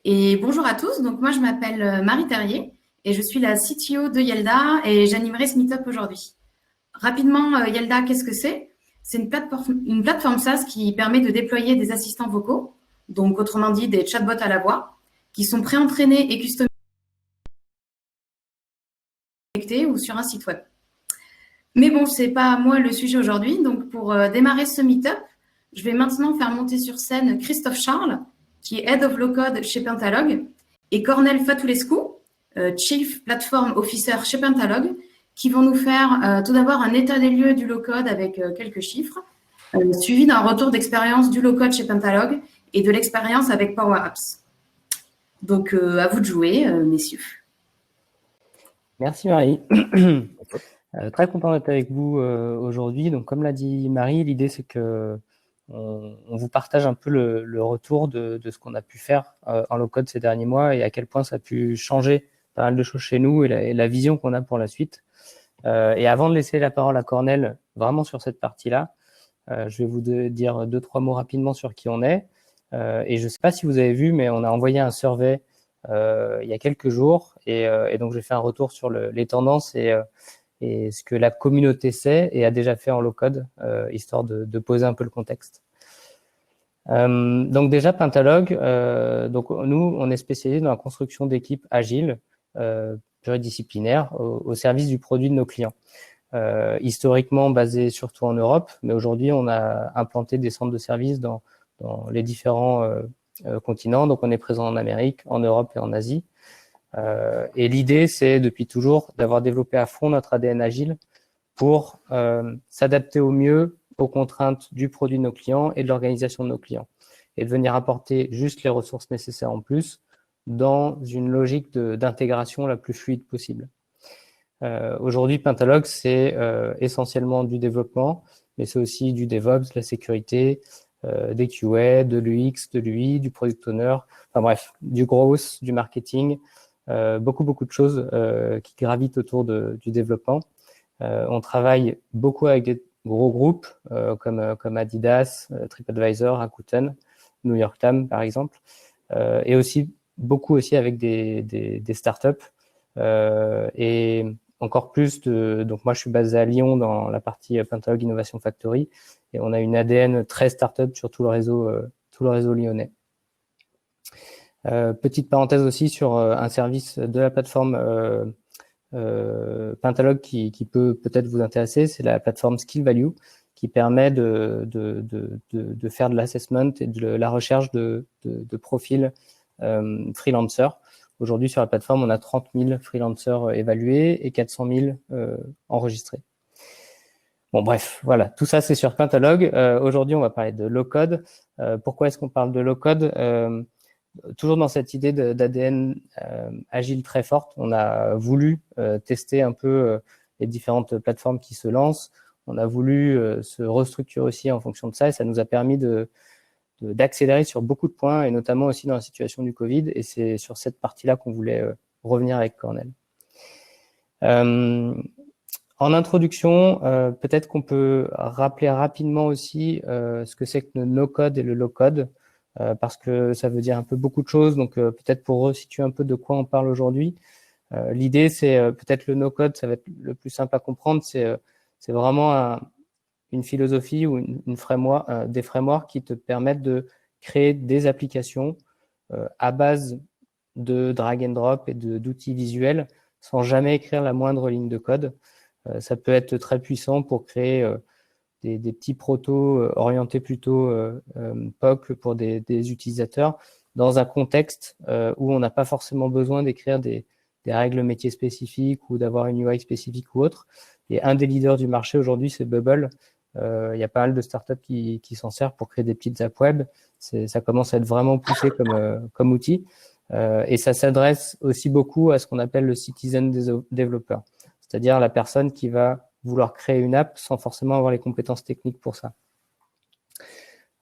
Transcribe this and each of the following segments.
Et bonjour à tous, donc moi je m'appelle Marie Terrier et je suis la CTO de Yelda et j'animerai ce meet-up aujourd'hui. Rapidement, Yelda, qu'est-ce que c'est? C'est une plateforme SaaS qui permet de déployer des assistants vocaux, donc autrement dit des chatbots à la voix, qui sont pré-entraînés et customisés ou sur un site web. Mais bon, c'est pas moi le sujet aujourd'hui, donc pour démarrer ce meet-up, je vais maintenant faire monter sur scène Christophe Charles, qui est Head of Low Code chez Pentalog, et Cornel Fatulescu, Chief Platform Officer chez Pentalog, qui vont nous faire tout d'abord un état des lieux du low code avec quelques chiffres, suivi d'un retour d'expérience du low code chez Pentalog et de l'expérience avec Power Apps. Donc à vous de jouer, messieurs. Merci Marie. Très content d'être avec vous aujourd'hui. Donc comme l'a dit Marie, l'idée c'est que on vous partage un peu le retour de ce qu'on a pu faire en low code ces derniers mois et à quel point ça a pu changer pas mal de choses chez nous et la vision qu'on a pour la suite. Et avant de laisser la parole à Cornel, vraiment sur cette partie-là, je vais vous dire 2-3 mots rapidement sur qui on est. Et je ne sais pas si vous avez vu, mais on a envoyé un survey il y a quelques jours et donc j'ai fait un retour sur les tendances et ce que la communauté sait et a déjà fait en low-code, histoire de poser un peu le contexte. Donc déjà, Pentalog, donc nous, on est spécialisé dans la construction d'équipes agiles, pluridisciplinaires, au service du produit de nos clients. Historiquement basé surtout en Europe, mais aujourd'hui, on a implanté des centres de services dans les différents continents. Donc, on est présent en Amérique, en Europe et en Asie. Et l'idée, c'est depuis toujours d'avoir développé à fond notre ADN agile pour s'adapter au mieux aux contraintes du produit de nos clients et de l'organisation de nos clients et de venir apporter juste les ressources nécessaires en plus dans une logique d'intégration la plus fluide possible. Aujourd'hui, Pentalog, c'est essentiellement du développement, mais c'est aussi du DevOps, de la sécurité, des QA, de l'UX, de l'UI, du Product Owner, enfin bref, du growth, du marketing, beaucoup de choses qui gravitent autour du développement. On travaille beaucoup avec des gros groupes comme Adidas, TripAdvisor, Rakuten, New York Times par exemple, et aussi beaucoup aussi avec des startups. Et encore plus donc moi je suis basé à Lyon dans la partie Pentalog Innovation Factory et on a une ADN très startup sur tout le réseau lyonnais. Petite parenthèse aussi sur un service de la plateforme Pentalog qui peut peut-être vous intéresser, c'est la plateforme Skill Value qui permet de faire de l'assessment et de la recherche de profils freelancers. Aujourd'hui, sur la plateforme, on a 30 000 freelancers évalués et 400 000 enregistrés. Bon, bref, voilà, tout ça, c'est sur Pentalog. Aujourd'hui, on va parler de low-code. Pourquoi est-ce qu'on parle de low-code? Toujours dans cette idée d'ADN agile très forte, on a voulu tester un peu les différentes plateformes qui se lancent. On a voulu se restructurer aussi en fonction de ça et ça nous a permis d'accélérer sur beaucoup de points et notamment aussi dans la situation du Covid. Et c'est sur cette partie-là qu'on voulait revenir avec Cornel. En introduction, peut-être qu'on peut rappeler rapidement aussi ce que c'est que le no-code et le low-code, parce que ça veut dire un peu beaucoup de choses. Donc, peut-être pour resituer un peu de quoi on parle aujourd'hui, l'idée, c'est peut-être le no-code, ça va être le plus simple à comprendre, c'est vraiment une philosophie ou des frameworks qui te permettent de créer des applications à base de drag and drop et d'outils visuels sans jamais écrire la moindre ligne de code. Ça peut être très puissant pour créer des petits protos orientés plutôt POC pour des utilisateurs dans un contexte où on n'a pas forcément besoin d'écrire des règles métiers spécifiques ou d'avoir une UI spécifique ou autre. Et un des leaders du marché aujourd'hui, c'est Bubble. Il y a pas mal de startups qui s'en servent pour créer des petites apps web. Ça commence à être vraiment poussé comme outil. Et ça s'adresse aussi beaucoup à ce qu'on appelle le citizen developer, c'est-à-dire la personne qui va vouloir créer une app sans forcément avoir les compétences techniques pour ça.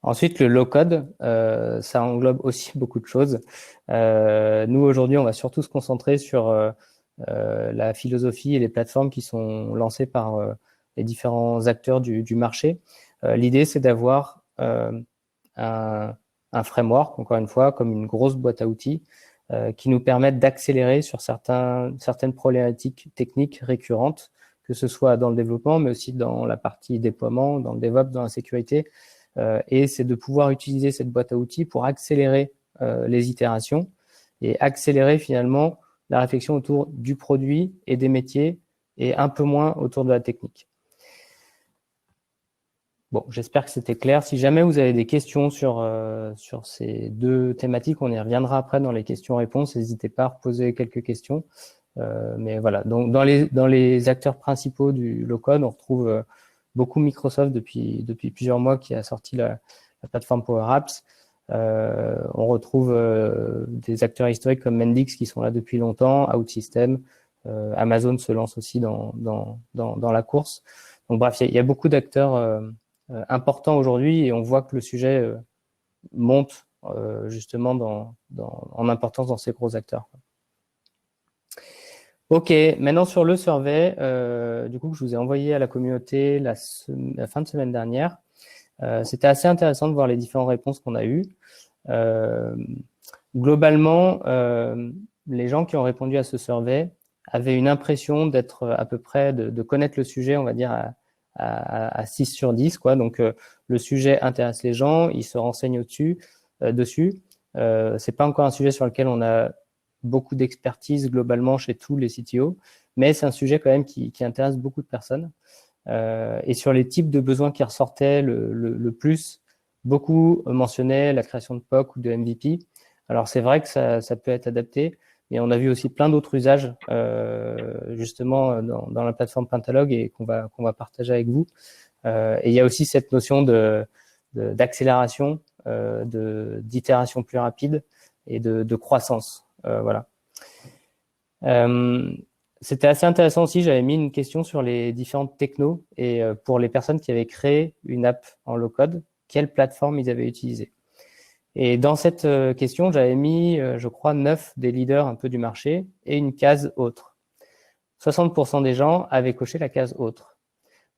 Ensuite, le low-code, ça englobe aussi beaucoup de choses. Nous, aujourd'hui, on va surtout se concentrer sur la philosophie et les plateformes qui sont lancées par les différents acteurs du marché. L'idée, c'est d'avoir un un framework, encore une fois, comme une grosse boîte à outils, qui nous permettent d'accélérer sur certaines problématiques techniques récurrentes, que ce soit dans le développement, mais aussi dans la partie déploiement, dans le DevOps, dans la sécurité. Et c'est de pouvoir utiliser cette boîte à outils pour accélérer les itérations et accélérer finalement la réflexion autour du produit et des métiers et un peu moins autour de la technique. Bon, j'espère que c'était clair. Si jamais vous avez des questions sur ces deux thématiques, on y reviendra après dans les questions-réponses. N'hésitez pas à reposer quelques questions. Mais voilà, donc dans les acteurs principaux du low-code, on retrouve beaucoup Microsoft depuis plusieurs mois qui a sorti la plateforme Power Apps. On retrouve des acteurs historiques comme Mendix qui sont là depuis longtemps, OutSystem, Amazon se lance aussi dans la course. Donc bref, il y a beaucoup d'acteurs importants aujourd'hui et on voit que le sujet monte justement en importance dans ces gros acteurs. Ok, maintenant sur le survey, du coup, que je vous ai envoyé à la communauté la fin de semaine dernière. C'était assez intéressant de voir les différentes réponses qu'on a eues. Globalement, les gens qui ont répondu à ce survey avaient une impression d'être à peu près, de connaître le sujet, on va dire, à 6 sur 10, quoi. Donc, le sujet intéresse les gens, ils se renseignent dessus. C'est pas encore un sujet sur lequel on a beaucoup d'expertise globalement chez tous les CTO, mais c'est un sujet quand même qui intéresse beaucoup de personnes. Et sur les types de besoins qui ressortaient le plus, beaucoup mentionnaient la création de POC ou de MVP. Alors c'est vrai que ça peut être adapté, mais on a vu aussi plein d'autres usages justement dans la plateforme Pentalog et qu'on va partager avec vous. Et il y a aussi cette notion d'accélération, d'itération plus rapide et de croissance. Voilà. C'était assez intéressant aussi, j'avais mis une question sur les différentes technos et pour les personnes qui avaient créé une app en low-code, quelle plateforme ils avaient utilisé. Et dans cette question, j'avais mis, je crois, 9 des leaders un peu du marché et une case autre. 60% des gens avaient coché la case autre.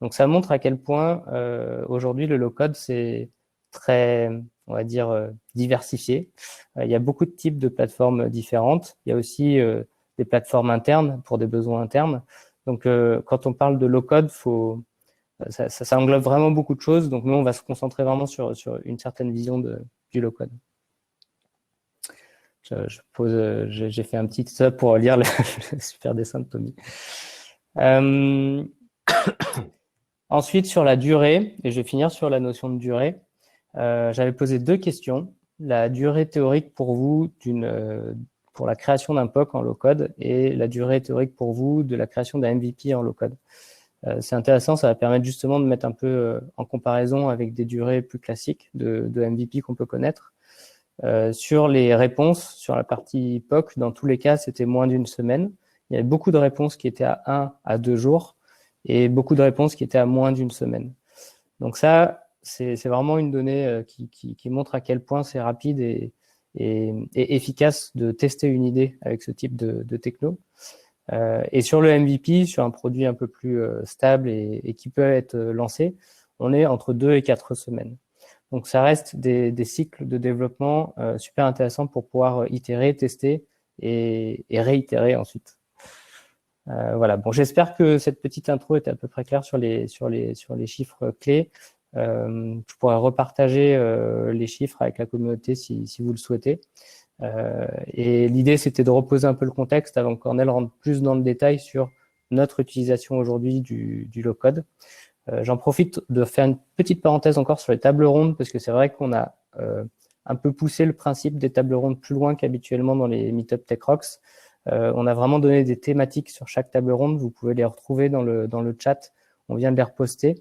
Donc ça montre à quel point aujourd'hui le low-code, c'est très, on va dire, diversifié. Il y a beaucoup de types de plateformes différentes. Il y a aussi des plateformes internes pour des besoins internes. Donc, quand on parle de low-code, ça englobe vraiment beaucoup de choses. Donc, nous, on va se concentrer vraiment sur une certaine vision du low-code. J'ai fait un petit stop pour lire le super dessin de Tommy. Ensuite, sur la durée, et je vais finir sur la notion de durée, j'avais posé 2 questions. La durée théorique pour vous pour la création d'un POC en low-code et la durée théorique pour vous de la création d'un MVP en low-code. C'est intéressant, ça va permettre justement de mettre un peu en comparaison avec des durées plus classiques de MVP qu'on peut connaître. Sur les réponses, sur la partie POC, dans tous les cas, c'était moins d'une semaine. Il y avait beaucoup de réponses qui étaient à 1 à 2 jours et beaucoup de réponses qui étaient à moins d'une semaine. Donc ça, c'est vraiment une donnée qui montre à quel point c'est rapide et efficace de tester une idée avec ce type de techno. Et sur le MVP, sur un produit un peu plus stable et qui peut être lancé, on est entre 2 et 4 semaines. Donc ça reste des cycles de développement super intéressants pour pouvoir itérer, tester et réitérer ensuite. Voilà. Bon, j'espère que cette petite intro était à peu près claire sur les chiffres clés. Je pourrais repartager les chiffres avec la communauté si vous le souhaitez. Et l'idée, c'était de reposer un peu le contexte avant que Cornel rentre plus dans le détail sur notre utilisation aujourd'hui du low-code. J'en profite de faire une petite parenthèse encore sur les tables rondes, parce que c'est vrai qu'on a un peu poussé le principe des tables rondes plus loin qu'habituellement dans les Meetup Tech Rocks. On a vraiment donné des thématiques sur chaque table ronde. Vous pouvez les retrouver dans le chat. On vient de les reposter.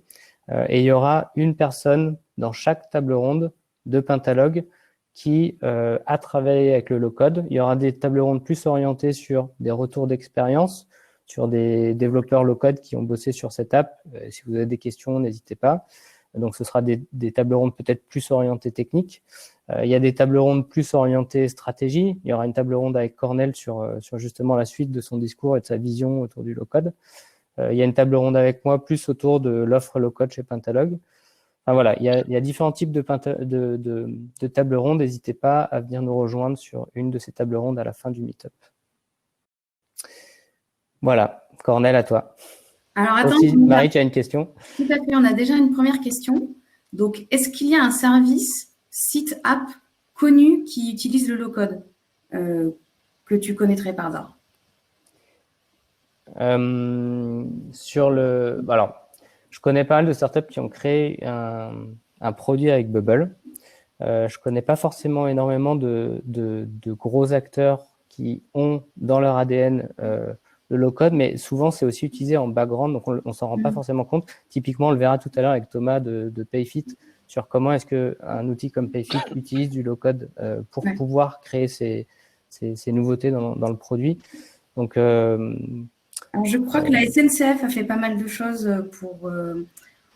Et il y aura une personne dans chaque table ronde de Pentalog qui a travaillé avec le low-code. Il y aura des tables rondes plus orientées sur des retours d'expérience, sur des développeurs low-code qui ont bossé sur cette app. Si vous avez des questions, n'hésitez pas. Donc, ce sera des tables rondes peut-être plus orientées techniques. Il y a des tables rondes plus orientées stratégie. Il y aura une table ronde avec Cornel sur justement la suite de son discours et de sa vision autour du low-code. Il y a une table ronde avec moi plus autour de l'offre low-code chez Pentalog. voilà, il y a différents types de tables rondes. N'hésitez pas à venir nous rejoindre sur une de ces tables rondes à la fin du meet-up. Voilà, Cornel, à toi. Alors, attends, Aussi, Marie, tu as une question? Tout à fait, on a déjà une première question. Donc, est-ce qu'il y a un service, site, app connu qui utilise le low-code que tu connaîtrais par hasard? Alors, je connais pas mal de startups qui ont créé un produit avec Bubble. Je connais pas forcément énormément de gros acteurs qui ont dans leur ADN le low-code, mais souvent c'est aussi utilisé en background, donc on s'en rend pas forcément compte. Typiquement, on le verra tout à l'heure avec Thomas de Payfit sur comment est-ce qu'un outil comme Payfit utilise du low-code pour pouvoir créer ces nouveautés dans le produit. Donc, alors, je crois que la SNCF a fait pas mal de choses pour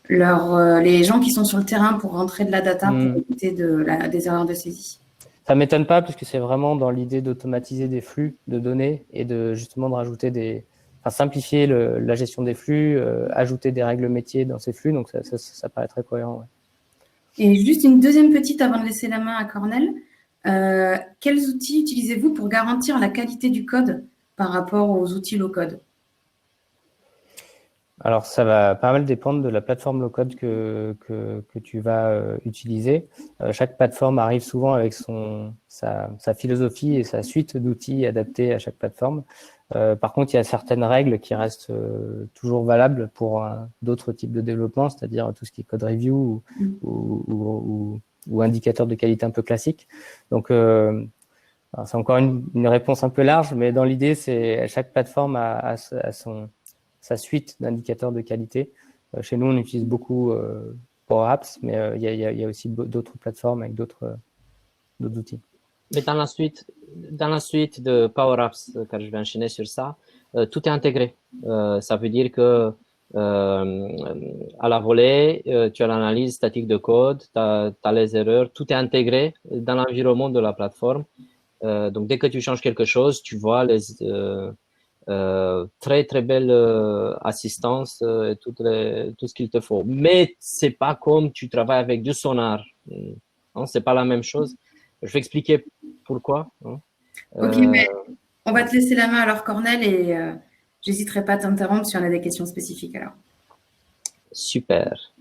les gens qui sont sur le terrain pour rentrer de la data pour éviter des erreurs de saisie. Ça ne m'étonne pas puisque c'est vraiment dans l'idée d'automatiser des flux de données et de justement de rajouter simplifier la gestion des flux, ajouter des règles métiers dans ces flux. Donc, ça paraît très cohérent. Ouais. Et juste une deuxième petite avant de laisser la main à Cornel. Quels outils utilisez-vous pour garantir la qualité du code par rapport aux outils low-code? Alors, ça va pas mal dépendre de la plateforme low-code que tu vas utiliser. Chaque plateforme arrive souvent avec sa philosophie et sa suite d'outils adaptés à chaque plateforme. Par contre, il y a certaines règles qui restent toujours valables pour d'autres types de développement, c'est-à-dire tout ce qui est code review ou indicateur de qualité un peu classique. Donc, c'est encore une réponse un peu large, mais dans l'idée, c'est chaque plateforme a sa suite d'indicateurs de qualité. Chez nous, on utilise beaucoup Power Apps, mais il y a aussi d'autres plateformes avec d'autres outils. Mais dans la suite de Power Apps, car je vais enchaîner sur ça, tout est intégré. Ça veut dire que à la volée, tu as l'analyse statique de code, tu as les erreurs, tout est intégré dans l'environnement de la plateforme. Donc, dès que tu changes quelque chose, tu vois les très très belle assistance et tout ce qu'il te faut. Mais c'est pas comme tu travailles avec du Sonar, hein, c'est pas la même chose. Je vais expliquer pourquoi. Hein. Ok, mais on va te laisser la main alors, Cornel, et j'hésiterai pas à t'interrompre si on a des questions spécifiques alors. Super.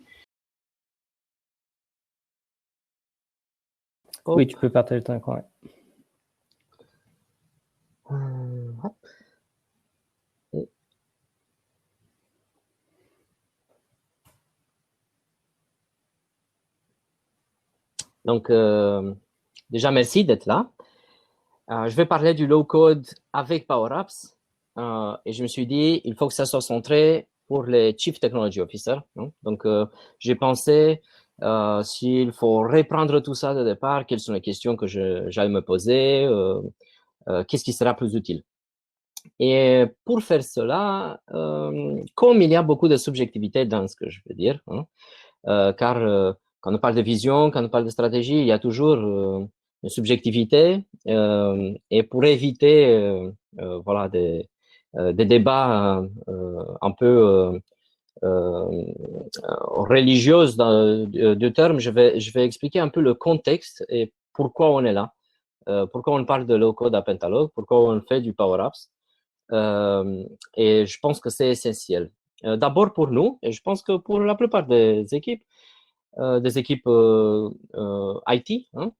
Oh. Oui, tu peux partager ton écran. Ouais. Hop. Donc, déjà, merci d'être là. Je vais parler du low-code avec Power Apps. Et je me suis dit, il faut que ça soit centré pour les Chief Technology Officers. Hein. Donc, j'ai pensé, s'il faut reprendre tout ça de départ, quelles sont les questions que j'allais me poser, qu'est-ce qui sera plus utile. Et pour faire cela, comme il y a beaucoup de subjectivité dans ce que je veux dire, hein, car quand on parle de vision, quand on parle de stratégie, il y a toujours une subjectivité. Et pour éviter voilà, des débats un peu religieux du terme, je vais expliquer un peu le contexte et pourquoi on est là. Pourquoi on parle de low-code à Pentalog, pourquoi on fait du Power Apps. Et je pense que c'est essentiel. D'abord pour nous, et je pense que pour la plupart des équipes IT, hein,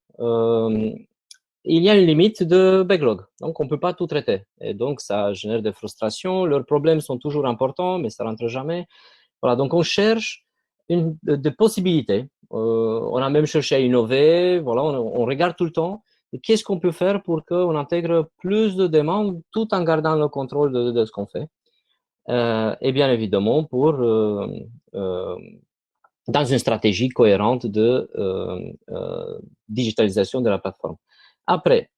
il y a une limite de backlog. Donc, on ne peut pas tout traiter. Et donc, ça génère des frustrations. Leurs problèmes sont toujours importants, mais ça ne rentre jamais. Voilà, donc on cherche des possibilités. On a même cherché à innover. Voilà, on regarde tout le temps. Qu'est-ce qu'on peut faire pour qu'on intègre plus de demandes tout en gardant le contrôle de ce qu'on fait. Et bien évidemment, dans une stratégie cohérente de digitalisation de la plateforme. Après,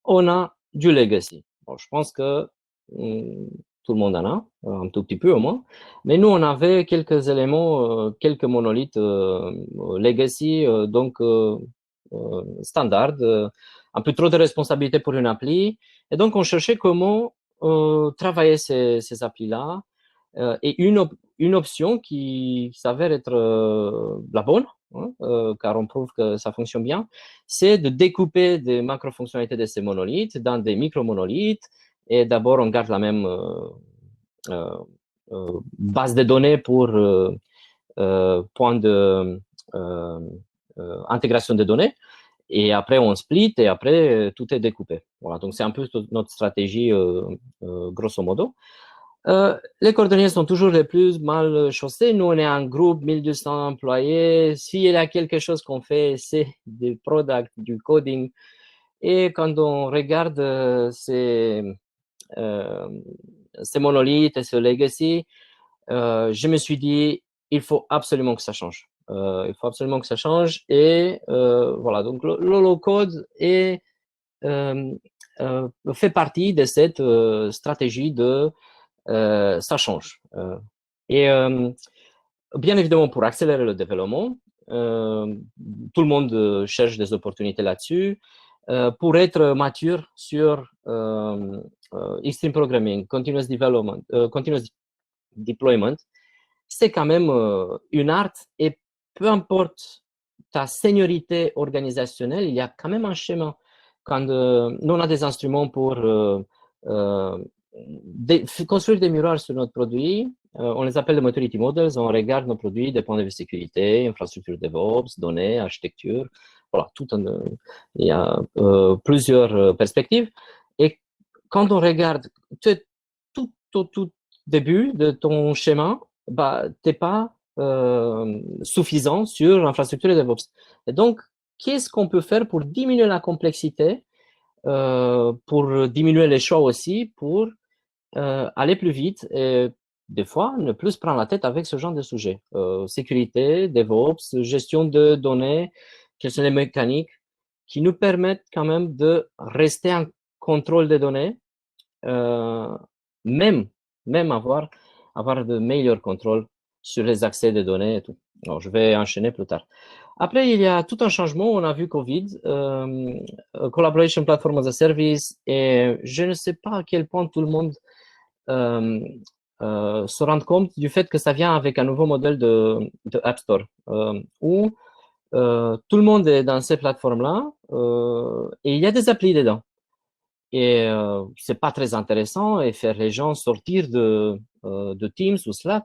on a du legacy. Bon, je pense que tout le monde en a, un tout petit peu au moins. Mais nous, on avait quelques éléments, quelques monolithes legacy, donc standard, un peu trop de responsabilité pour une appli. Et donc, on cherchait comment travailler ces applis-là. Et une option qui s'avère être la bonne, hein, car on prouve que ça fonctionne bien, c'est de découper des macro-fonctionnalités de ces monolithes dans des micro-monolithes. Et d'abord, on garde la même base de données pour point de intégration de données. Et après, on split et après, tout est découpé. Voilà, donc c'est un peu notre stratégie, grosso modo. Les cordonniers sont toujours les plus mal chaussés. Nous, on est un groupe, 1200 employés. S'il y a quelque chose qu'on fait, c'est du product, du coding. Et quand on regarde ces monolithes et ce legacy, je me suis dit, il faut absolument que ça change. Il faut absolument que ça change. Et voilà, donc le low-code fait partie de cette stratégie de ça change. Et bien évidemment, pour accélérer le développement, tout le monde cherche des opportunités là-dessus. Pour être mature sur Extreme Programming, Continuous Development, Continuous Deployment, c'est quand même une art et peu importe ta seniorité organisationnelle, il y a quand même un schéma. Quand nous, on a des instruments pour construire des miroirs sur notre produit, on les appelle les maturity models, on regarde nos produits des points de vue sécurité, infrastructure DevOps, données, architecture, voilà, il y a plusieurs perspectives. Et quand on regarde tout au début de ton schéma, bah, t'es pas suffisant sur l'infrastructure DevOps. Et donc, qu'est-ce qu'on peut faire pour diminuer la complexité, pour diminuer les choix aussi, pour aller plus vite et des fois ne plus se prendre la tête avec ce genre de sujet. Sécurité, DevOps, gestion de données, quelles sont les mécaniques qui nous permettent quand même de rester en contrôle des données, même avoir de meilleurs contrôles sur les accès des données et tout. Alors, je vais enchaîner plus tard. Après, il y a tout un changement. On a vu Covid, Collaboration Platform as a Service, et je ne sais pas à quel point tout le monde se rend compte du fait que ça vient avec un nouveau modèle de App Store, où tout le monde est dans ces plateformes-là, et il y a des applis dedans. Et c'est pas très intéressant et faire les gens sortir de Teams ou Slack.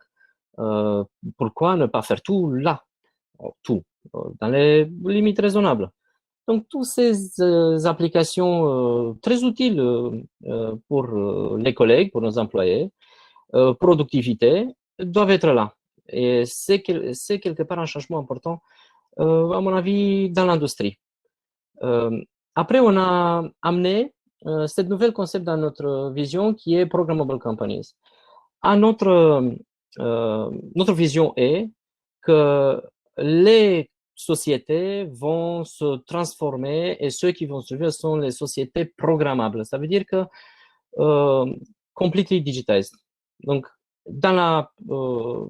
Pourquoi ne pas faire tout là, tout, dans les limites raisonnables. Donc, toutes ces applications très utiles pour les collègues, pour nos employés, productivité, doivent être là. Et c'est quelque part un changement important, à mon avis, dans l'industrie. Après, on a amené cette nouvelle concept dans notre vision qui est Programmable Companies. Notre vision est que les sociétés vont se transformer et ceux qui vont survivre sont les sociétés programmables. Ça veut dire que completely digitized. Donc, dans la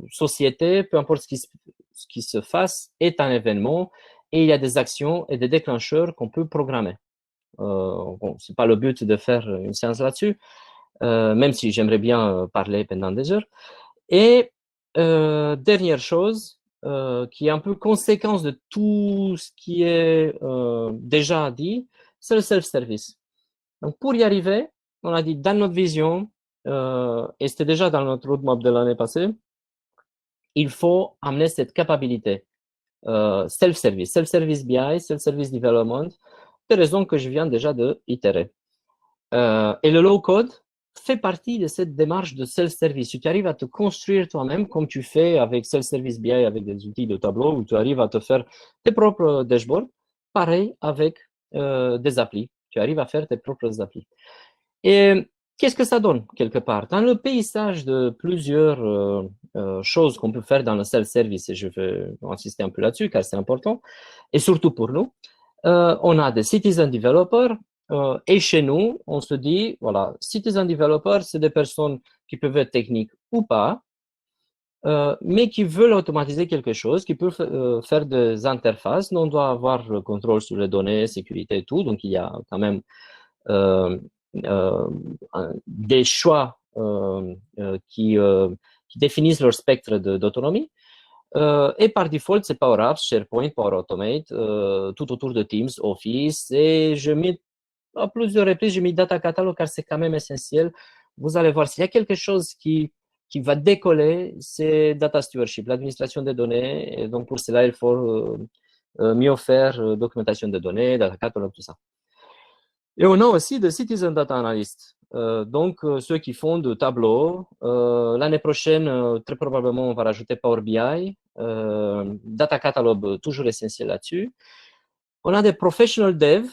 société, peu importe ce qui se fasse, est un événement et il y a des actions et des déclencheurs qu'on peut programmer. Bon, c'est pas le but de faire une séance là-dessus, même si j'aimerais bien parler pendant des heures. Et dernière chose, qui est un peu conséquence de tout ce qui est déjà dit, c'est le self-service. Donc, pour y arriver, on a dit dans notre vision, et c'était déjà dans notre roadmap de l'année passée, il faut amener cette capacité self-service BI, self-service development, des raisons que je viens déjà de itérer. Et le low-code fait partie de cette démarche de self-service. Tu arrives à te construire toi-même comme tu fais avec self-service BI, avec des outils de tableau, où tu arrives à te faire tes propres dashboards. Pareil avec des applis. Tu arrives à faire tes propres applis. Et qu'est-ce que ça donne quelque part? Dans le paysage de plusieurs choses qu'on peut faire dans le self-service, et je vais insister un peu là-dessus car c'est important, et surtout pour nous, on a des citizen developers, et chez nous, on se dit, voilà, citizen developers, c'est des personnes qui peuvent être techniques ou pas, mais qui veulent automatiser quelque chose, qui peuvent faire des interfaces, dont on doit avoir le contrôle sur les données, sécurité et tout, donc il y a quand même des choix qui définissent leur spectre d'autonomie. Et par default, c'est Power Apps, SharePoint, Power Automate, tout autour de Teams, Office. Et je mets à plusieurs reprises, j'ai mis Data Catalog car c'est quand même essentiel. Vous allez voir, s'il y a quelque chose qui va décoller, c'est Data Stewardship, l'administration des données. Et donc, pour cela, il faut mieux faire documentation des données, Data Catalog, tout ça. Et on a aussi des Citizen Data Analysts. Donc, ceux qui font de tableaux. L'année prochaine, très probablement, on va rajouter Power BI. Data Catalog, toujours essentiel là-dessus. On a des Professional Dev,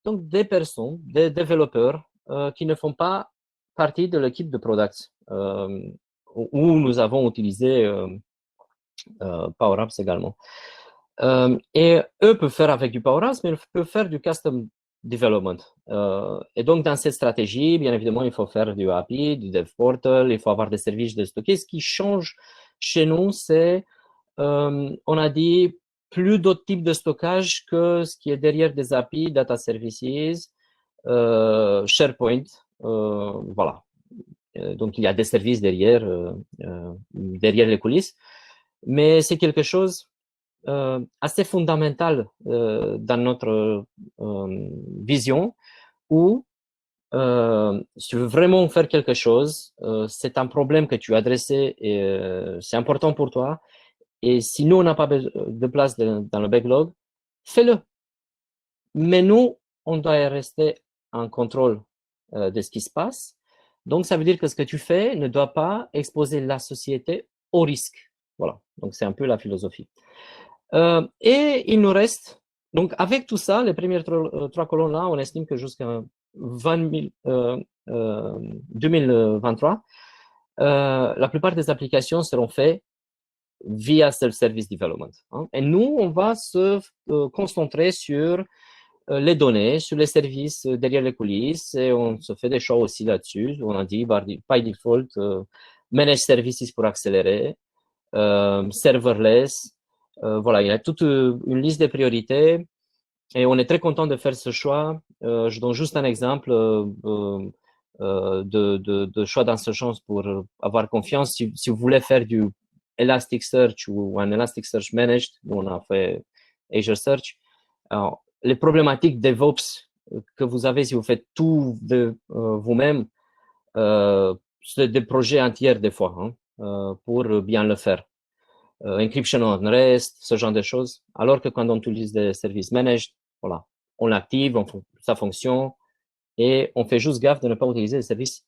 donc des personnes, des développeurs qui ne font pas partie de l'équipe de Product, où nous avons utilisé Power Apps également. Et eux peuvent faire avec du Power Apps, mais ils peuvent faire du Custom Development. Et donc, dans cette stratégie, bien évidemment, il faut faire du API, du Dev Portal, il faut avoir des services de stockage. Ce qui change chez nous, c'est, on a dit, plus d'autres types de stockage que ce qui est derrière des API, Data Services, SharePoint, voilà. Donc, il y a des services derrière les coulisses. Mais c'est quelque chose assez fondamental dans notre vision où si tu veux vraiment faire quelque chose, c'est un problème que tu as adressé et c'est important pour toi. Et si nous, on n'a pas de place dans le backlog, fais-le. Mais nous, on doit rester en contrôle de ce qui se passe. Donc, ça veut dire que ce que tu fais ne doit pas exposer la société au risque. Voilà. Donc, c'est un peu la philosophie. Et il nous reste, donc avec tout ça, les premières trois colonnes-là, on estime que jusqu'à 2023, la plupart des applications seront faites via Self-Service Development. Hein. Et nous, on va se concentrer sur les données, sur les services derrière les coulisses, et on se fait des choix aussi là-dessus. On a dit, by default, Managed Services pour accélérer, Serverless. Voilà, il y a toute une liste de priorités et on est très content de faire ce choix. Je donne juste un exemple de choix dans ce sens pour avoir confiance. Si vous voulez faire du Elasticsearch ou un Elasticsearch Managed, nous on a fait Azure Search. Alors, les problématiques DevOps que vous avez si vous faites tout de vous-même, c'est des projets entiers des fois pour bien le faire. Encryption on rest, ce genre de choses. Alors que quand on utilise des services managed, voilà, on l'active, ça fonctionne et on fait juste gaffe de ne pas utiliser des services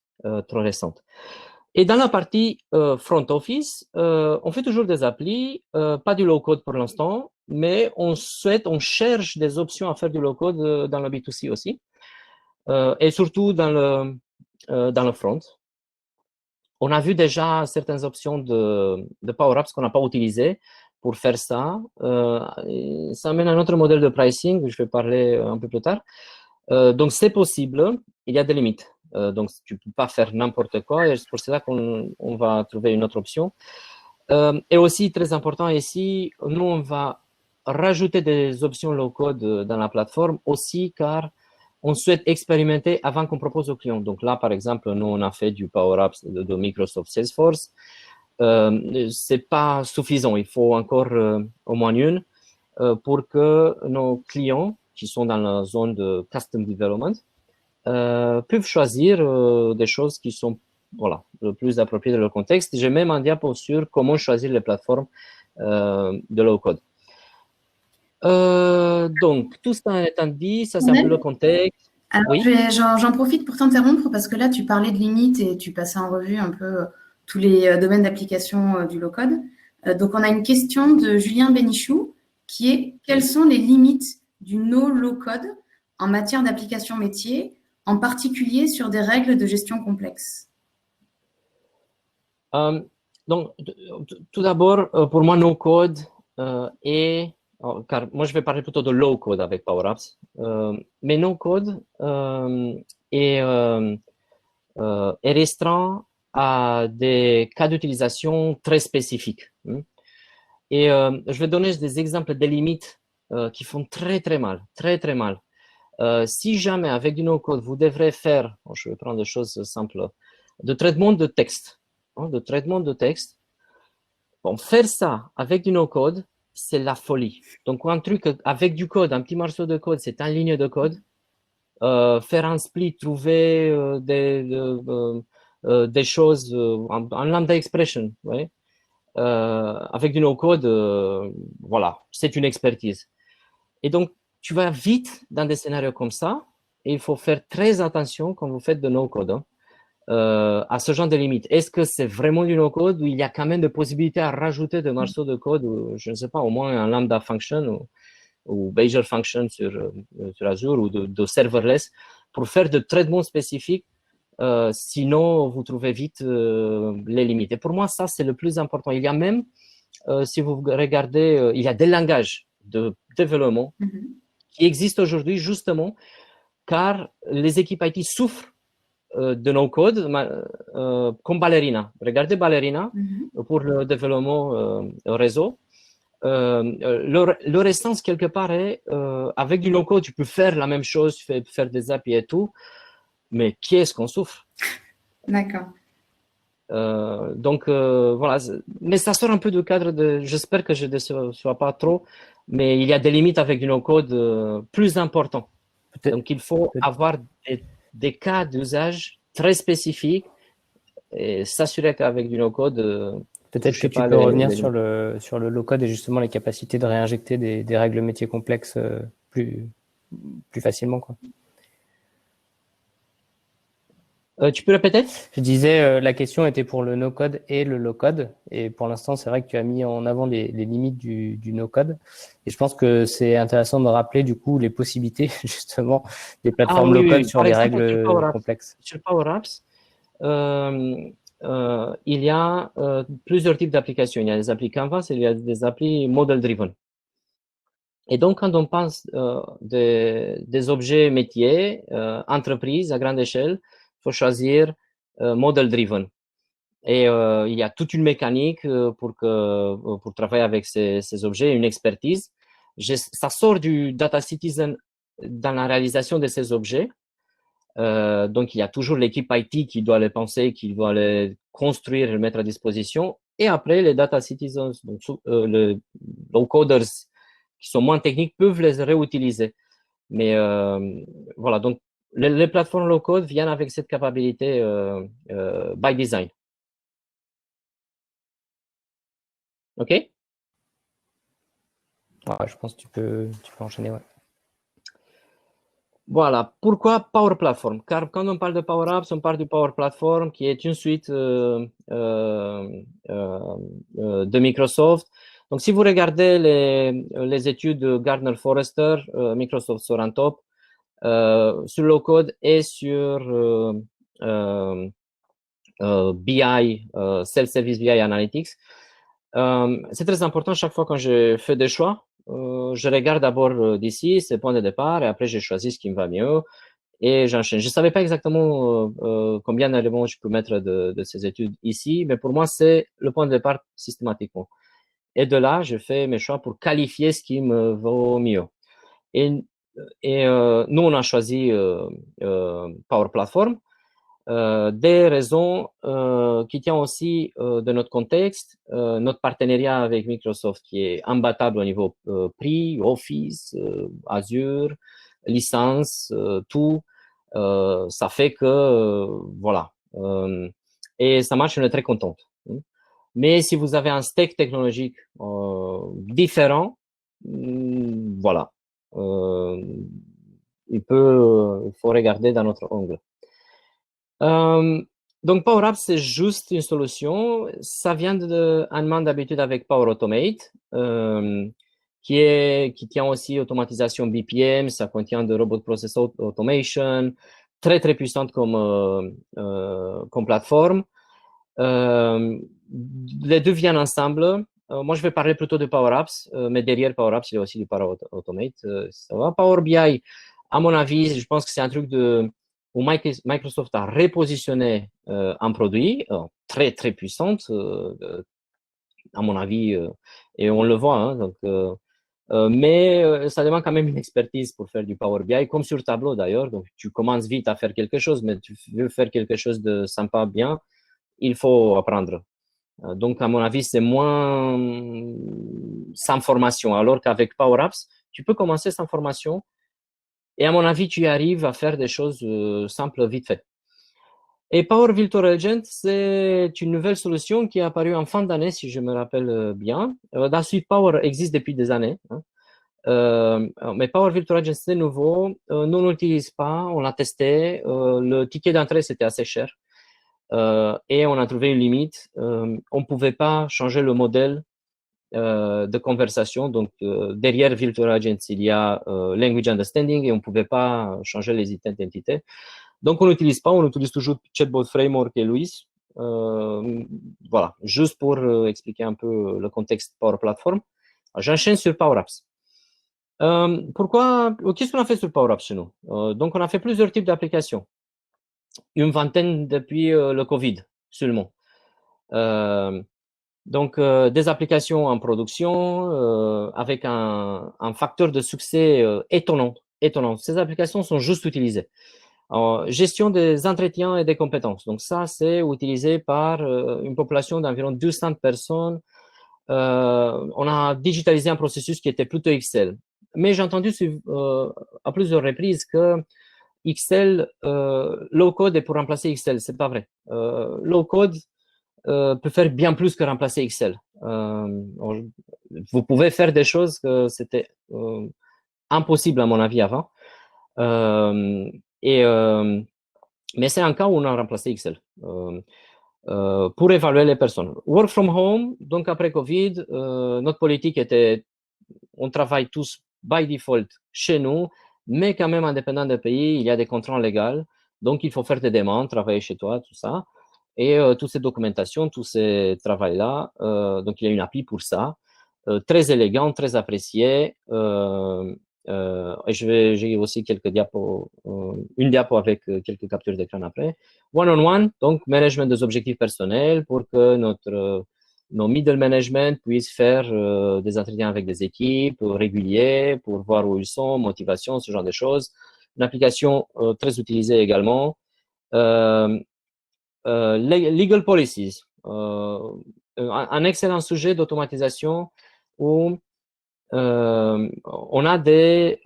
trop récents. Et dans la partie front office, on fait toujours des applis, pas du low-code pour l'instant, mais on cherche des options à faire du low-code dans le B2C aussi, et surtout dans le front. On a vu déjà certaines options de Power Apps qu'on n'a pas utilisées pour faire ça. Ça amène à un autre modèle de pricing, je vais parler un peu plus tard. Donc, c'est possible, il y a des limites. Donc, tu ne peux pas faire n'importe quoi et c'est pour cela qu'on va trouver une autre option. Et aussi, très important ici, nous, on va rajouter des options low-code dans la plateforme aussi car on souhaite expérimenter avant qu'on propose aux clients. Donc là, par exemple, nous, on a fait du Power Apps de Microsoft Salesforce. C'est pas suffisant. Il faut encore au moins une pour que nos clients qui sont dans la zone de Custom Development peuvent choisir des choses qui sont le plus appropriées de leur contexte. J'ai même un diapo sur comment choisir les plateformes de low-code. Donc, tout ça étant dit, ça c'est un peu le contexte. Alors, oui. j'en profite pour t'interrompre parce que là, tu parlais de limites et tu passais en revue un peu tous les domaines d'application du low-code. Donc, on a une question de Julien Bénichou qui est « Quelles sont les limites du no-low-code en matière d'application métier, en particulier sur des règles de gestion complexes ?» Donc, tout d'abord, pour moi, no-code est... car moi, je vais parler plutôt de low-code avec Power Apps. Mais no-code est restreint à des cas d'utilisation très spécifiques. Et je vais donner des exemples des limites qui font très, très mal. Très, très mal. Si jamais, avec du no-code, vous devrez faire, je vais prendre des choses simples, de traitement de texte. De traitement de texte. Bon, faire ça avec du no-code, c'est la folie. Donc, un truc avec du code, un petit morceau de code, c'est une ligne de code. Faire un split, trouver des choses en lambda expression, ouais. Avec du no-code, voilà, c'est une expertise. Et donc, tu vas vite dans des scénarios comme ça, et il faut faire très attention quand vous faites de no-code hein, à ce genre de limites. Est-ce que c'est vraiment du no-code ou il y a quand même des possibilités à rajouter des morceaux de code, ou, je ne sais pas, au moins un lambda function ou Bayesian function sur Azure ou de serverless pour faire de traitements spécifiques. Sinon, vous trouvez vite les limites. Et pour moi, ça, c'est le plus important. Il y a même, si vous regardez, il y a des langages de développement qui existent aujourd'hui justement car les équipes IT souffrent de no-code, comme Ballerina. Regardez Ballerina pour le développement réseau. Leur essence, quelque part, est avec du no-code, tu peux faire la même chose, tu peux faire des API et tout, mais qui est-ce qu'on souffre? D'accord. Donc, voilà. Mais ça sort un peu du cadre de. J'espère que je ne déçois pas trop, mais il y a des limites avec du no-code plus importants. Donc, il faut avoir des cas d'usage très spécifiques et s'assurer qu'avec du no-code. Peut-être que tu peux revenir sur le low-code et justement les capacités de réinjecter des règles métiers complexes plus facilement, quoi. Tu peux répéter? Je disais, la question était pour le no-code et le low-code. Et pour l'instant, c'est vrai que tu as mis en avant les limites du no-code. Et je pense que c'est intéressant de rappeler du coup les possibilités justement des plateformes low-code sur les règles complexes. Sur Power Apps, il y a plusieurs types d'applications. Il y a des applis Canvas et il y a des applis model-driven. Et donc, quand on pense des objets métiers, entreprises à grande échelle, il faut choisir model-driven. Et il y a toute une mécanique pour travailler avec ces objets, une expertise. Ça sort du Data Citizen dans la réalisation de ces objets. Donc, il y a toujours l'équipe IT qui doit les penser, qui doit les construire et les mettre à disposition. Et après, les Data Citizens, donc les low-coders qui sont moins techniques, peuvent les réutiliser. Mais voilà, donc les plateformes low-code viennent avec cette capacité by design. OK? Ouais, je pense que tu peux enchaîner, ouais. Voilà. Pourquoi Power Platform? Car quand on parle de Power Apps, on parle du Power Platform qui est une suite de Microsoft. Donc, si vous regardez les études de Gartner Forrester, Microsoft sort en top sur low code et sur BI, Self-Service BI Analytics. C'est très important chaque fois quand je fais des choix. Je regarde d'abord d'ici, ces points de départ, et après, je choisis ce qui me va mieux et j'enchaîne. Je ne savais pas exactement combien d'éléments je peux mettre de ces études ici, mais pour moi, c'est le point de départ systématiquement. Et de là, je fais mes choix pour qualifier ce qui me vaut mieux. Et nous, on a choisi Power Platform. Des raisons qui tiennent aussi de notre contexte, notre partenariat avec Microsoft qui est imbattable au niveau prix, Office, Azure, licence, tout. Ça fait que, voilà. Et ça marche, on est très contente. Mais si vous avez un stack technologique différent, voilà. Il faut regarder dans notre angle. Donc, Power Apps, c'est juste une solution. Ça vient d'un demande d'habitude avec Power Automate, qui tient aussi automatisation BPM, ça contient de Robot Process Automation, très, très puissante comme plateforme. Les deux viennent ensemble. Moi, je vais parler plutôt de Power Apps, mais derrière Power Apps, il y a aussi du Power Automate. Ça va. Power BI, à mon avis, je pense que c'est un truc où Microsoft a repositionné un produit très, très puissant, à mon avis, et on le voit. Hein, donc, mais ça demande quand même une expertise pour faire du Power BI, comme sur Tableau d'ailleurs. Donc, tu commences vite à faire quelque chose, mais tu veux faire quelque chose de sympa, bien, il faut apprendre. Donc, à mon avis, c'est moins sans formation. Alors qu'avec Power Apps, tu peux commencer sans formation. Et à mon avis, tu y arrives à faire des choses simples vite fait. Et Power Virtual Agent, c'est une nouvelle solution qui est apparue en fin d'année, si je me rappelle bien. La suite Power existe depuis des années. Mais Power Virtual Agent, c'est nouveau. Nous, on l'utilise pas. On l'a testé. Le ticket d'entrée, c'était assez cher. Et on a trouvé une limite. On pouvait pas changer le modèle de conversation. Donc, derrière Virtual Agents, il y a Language Understanding et on pouvait pas changer les items d'identité. Donc, on n'utilise pas, on utilise toujours Chatbot Framework et Louis. Voilà, juste pour expliquer un peu le contexte Power Platform. J'enchaîne sur Power Apps. Qu'est-ce qu'on a fait sur Power Apps chez nous? Donc, on a fait plusieurs types d'applications. Une vingtaine depuis le Covid seulement. Donc, des applications en production avec un facteur de succès étonnant. Ces applications sont juste utilisées. Gestion des entretiens et des compétences. Donc, ça, c'est utilisé par une population d'environ 200 personnes. On a digitalisé un processus qui était plutôt Excel. Mais j'ai entendu à plusieurs reprises que Excel, low code est pour remplacer Excel. C'est pas vrai. Low code peut faire bien plus que remplacer Excel. Vous pouvez faire des choses que c'était impossible à mon avis avant. Mais c'est un cas où on a remplacé Excel pour évaluer les personnes. Work from home, donc après Covid, notre politique était on travaille tous by default chez nous, mais quand même indépendant des pays, il y a des contraintes légales. Donc, il faut faire des demandes, travailler chez toi, tout ça. Et toutes ces documentations, tous ces travaux-là, donc il y a une appli pour ça, très élégant, très apprécié. Et j'ai aussi quelques diapos, une diapo avec quelques captures d'écran après. One-on-one, donc management des objectifs personnels pour que nos middle management puissent faire des entretiens avec des équipes réguliers pour voir où ils sont, motivation, ce genre de choses. Une application très utilisée également. Legal policies, un excellent sujet d'automatisation où on a des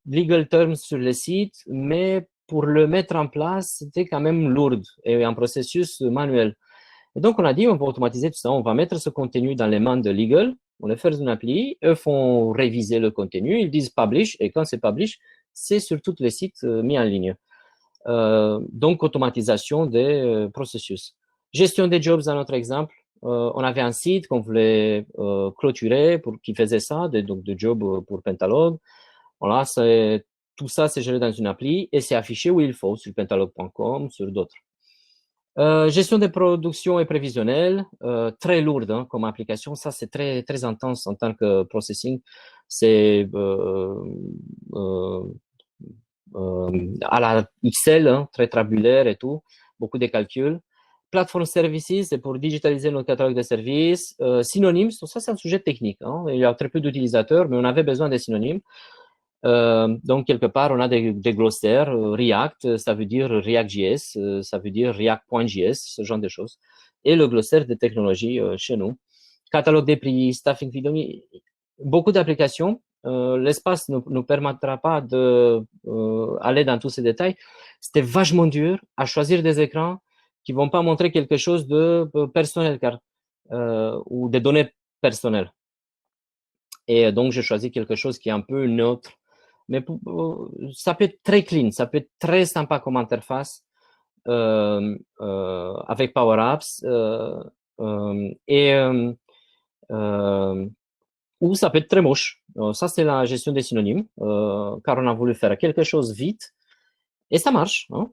legal terms sur le site, mais pour le mettre en place, c'était quand même lourd et un processus manuel. Et donc, on a dit, on va automatiser tout ça, on va mettre ce contenu dans les mains de legal, on les fait une appli, eux font réviser le contenu, ils disent publish, et quand c'est publish, c'est sur tous les sites mis en ligne. Donc, automatisation des processus. Gestion des jobs, dans notre exemple, on avait un site qu'on voulait clôturer qui faisait ça, donc de jobs pour Pentalog. Voilà, tout ça, c'est géré dans une appli et c'est affiché où il faut, sur pentalog.com, sur d'autres. Gestion des productions et prévisionnelles, très lourde hein, comme application. Ça, c'est très, très intense en tant que processing. C'est à la Excel, hein, très tabulaire et tout, beaucoup de calculs. Platform Services, c'est pour digitaliser notre catalogue de services. Synonymes, ça c'est un sujet technique. Hein. Il y a très peu d'utilisateurs, mais on avait besoin des synonymes. Donc, quelque part, on a des glossaires. React, ça veut dire React.js, ça veut dire React.js, ce genre de choses. Et le glossaire de technologie chez nous. Catalogue des prix, staffing video, beaucoup d'applications. L'espace ne nous permettra pas d'aller dans tous ces détails. C'était vachement dur à choisir des écrans qui vont pas montrer quelque chose de personnel ou des données personnelles. Et donc, j'ai choisi quelque chose qui est un peu neutre. Mais ça peut être très clean, ça peut être très sympa comme interface avec Power Apps. Ou ça peut être très moche. Ça, c'est la gestion des synonymes, car on a voulu faire quelque chose vite. Et ça marche hein,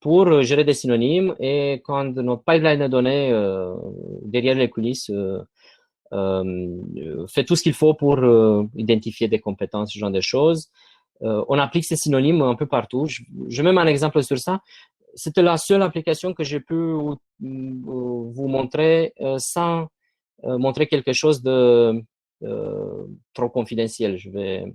pour gérer des synonymes. Et quand notre pipeline de données derrière les coulisses fait tout ce qu'il faut pour identifier des compétences, ce genre de choses, on applique ces synonymes un peu partout. Je mets un exemple sur ça. C'était la seule application que j'ai pu vous montrer sans montrer quelque chose de trop confidentiel. Je vais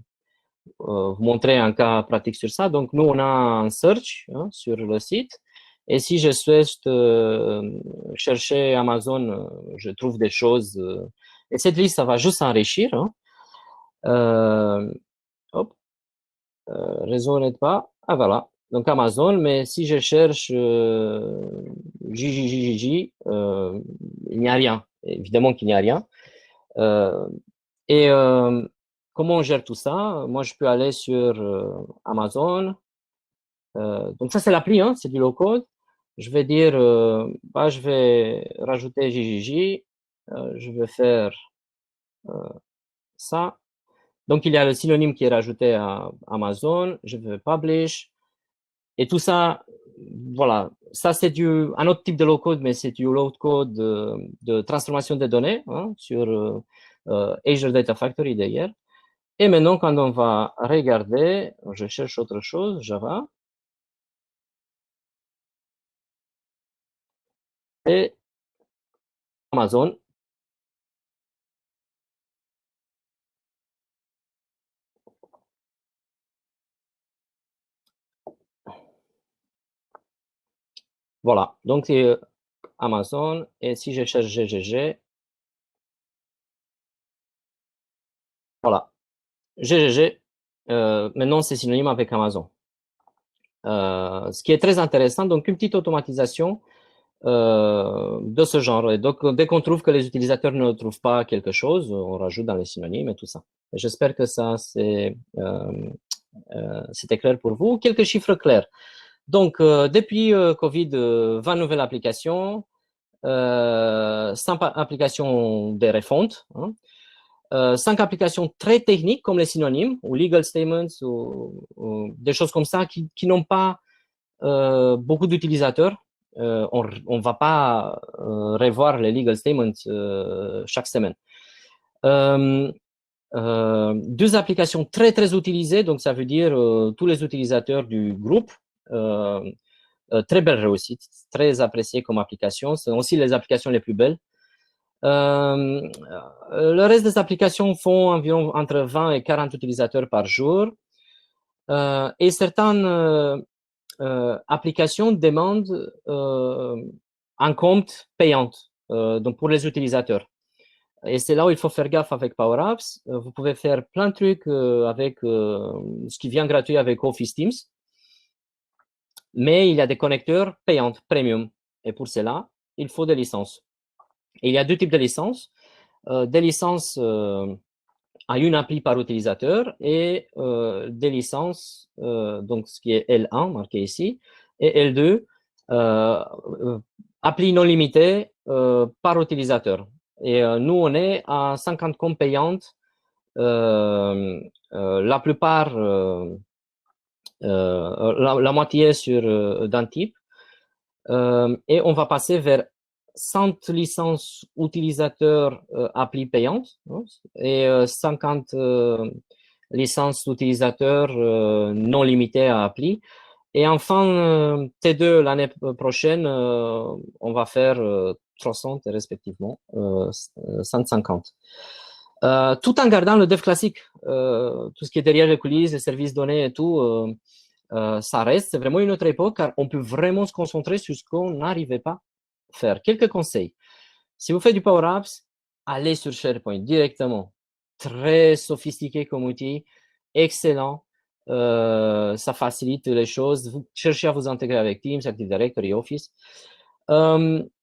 vous montrer un cas pratique sur ça. Donc, nous, on a un search hein, sur le site Et si je souhaite chercher Amazon, je trouve des choses. Et cette liste, ça va juste s'enrichir. Hein. Hop, réseau n'aide pas. Ah voilà. Donc Amazon, mais si je cherche JJJJ, il n'y a rien. Évidemment qu'il n'y a rien. Et comment on gère tout ça? Moi, je peux aller sur Amazon. Donc ça, c'est l'appli, hein, c'est du low-code. Je vais dire, je vais rajouter JJJ. Je vais faire ça. Donc, il y a le synonyme qui est rajouté à Amazon. Je vais publish. Et tout ça, voilà. Ça, c'est un autre type de low-code, mais c'est du low-code de transformation des données hein, sur Azure Data Factory d'ailleurs. Et maintenant, quand on va regarder, je cherche autre chose, Java. Et Amazon. Voilà. Donc, c'est Amazon. Et si je cherche GGG, voilà. GGG, maintenant, c'est synonyme avec Amazon. Ce qui est très intéressant, donc une petite automatisation de ce genre. Et donc, dès qu'on trouve que les utilisateurs ne trouvent pas quelque chose, on rajoute dans les synonymes et tout ça. J'espère que ça, c'était clair pour vous. Quelques chiffres clairs. Donc, depuis Covid, 20 nouvelles applications, 5 applications de refonte, hein, 5 applications très techniques comme les synonymes ou legal statements ou des choses comme ça qui n'ont pas beaucoup d'utilisateurs. On ne va pas revoir les legal statements chaque semaine. 2 applications très, très utilisées, donc ça veut dire tous les utilisateurs du groupe. Très belle réussite, très appréciée comme application. Ce sont aussi les applications les plus belles. Le reste des applications font environ entre 20 et 40 utilisateurs par jour. Et certaines applications demandent un compte payant donc pour les utilisateurs. Et c'est là où il faut faire gaffe avec Power Apps. Vous pouvez faire plein de trucs avec ce qui vient gratuit avec Office Teams. Mais il y a des connecteurs payants, premium. Et pour cela, il faut des licences. Et il y a 2 types de licences. Des licences à une appli par utilisateur et des licences, donc ce qui est L1 marqué ici, et L2, appli non limitée par utilisateur. Et nous, on est à 50 comptes payantes. La plupart, la moitié sur d'un type. Et on va passer vers 100 licences utilisateurs appli payantes hein, et 50 licences utilisateurs non limitées à appli. Et enfin, T2 l'année prochaine, on va faire 300 respectivement 150. Tout en gardant le dev classique, tout ce qui est derrière les coulisses, les services données et tout, ça reste, c'est vraiment une autre époque car on peut vraiment se concentrer sur ce qu'on n'arrivait pas à faire. Quelques conseils. Si vous faites du Power Apps, allez sur SharePoint directement. Très sophistiqué comme outil, excellent. Ça facilite les choses. Vous cherchez à vous intégrer avec Teams, Active Directory, Office.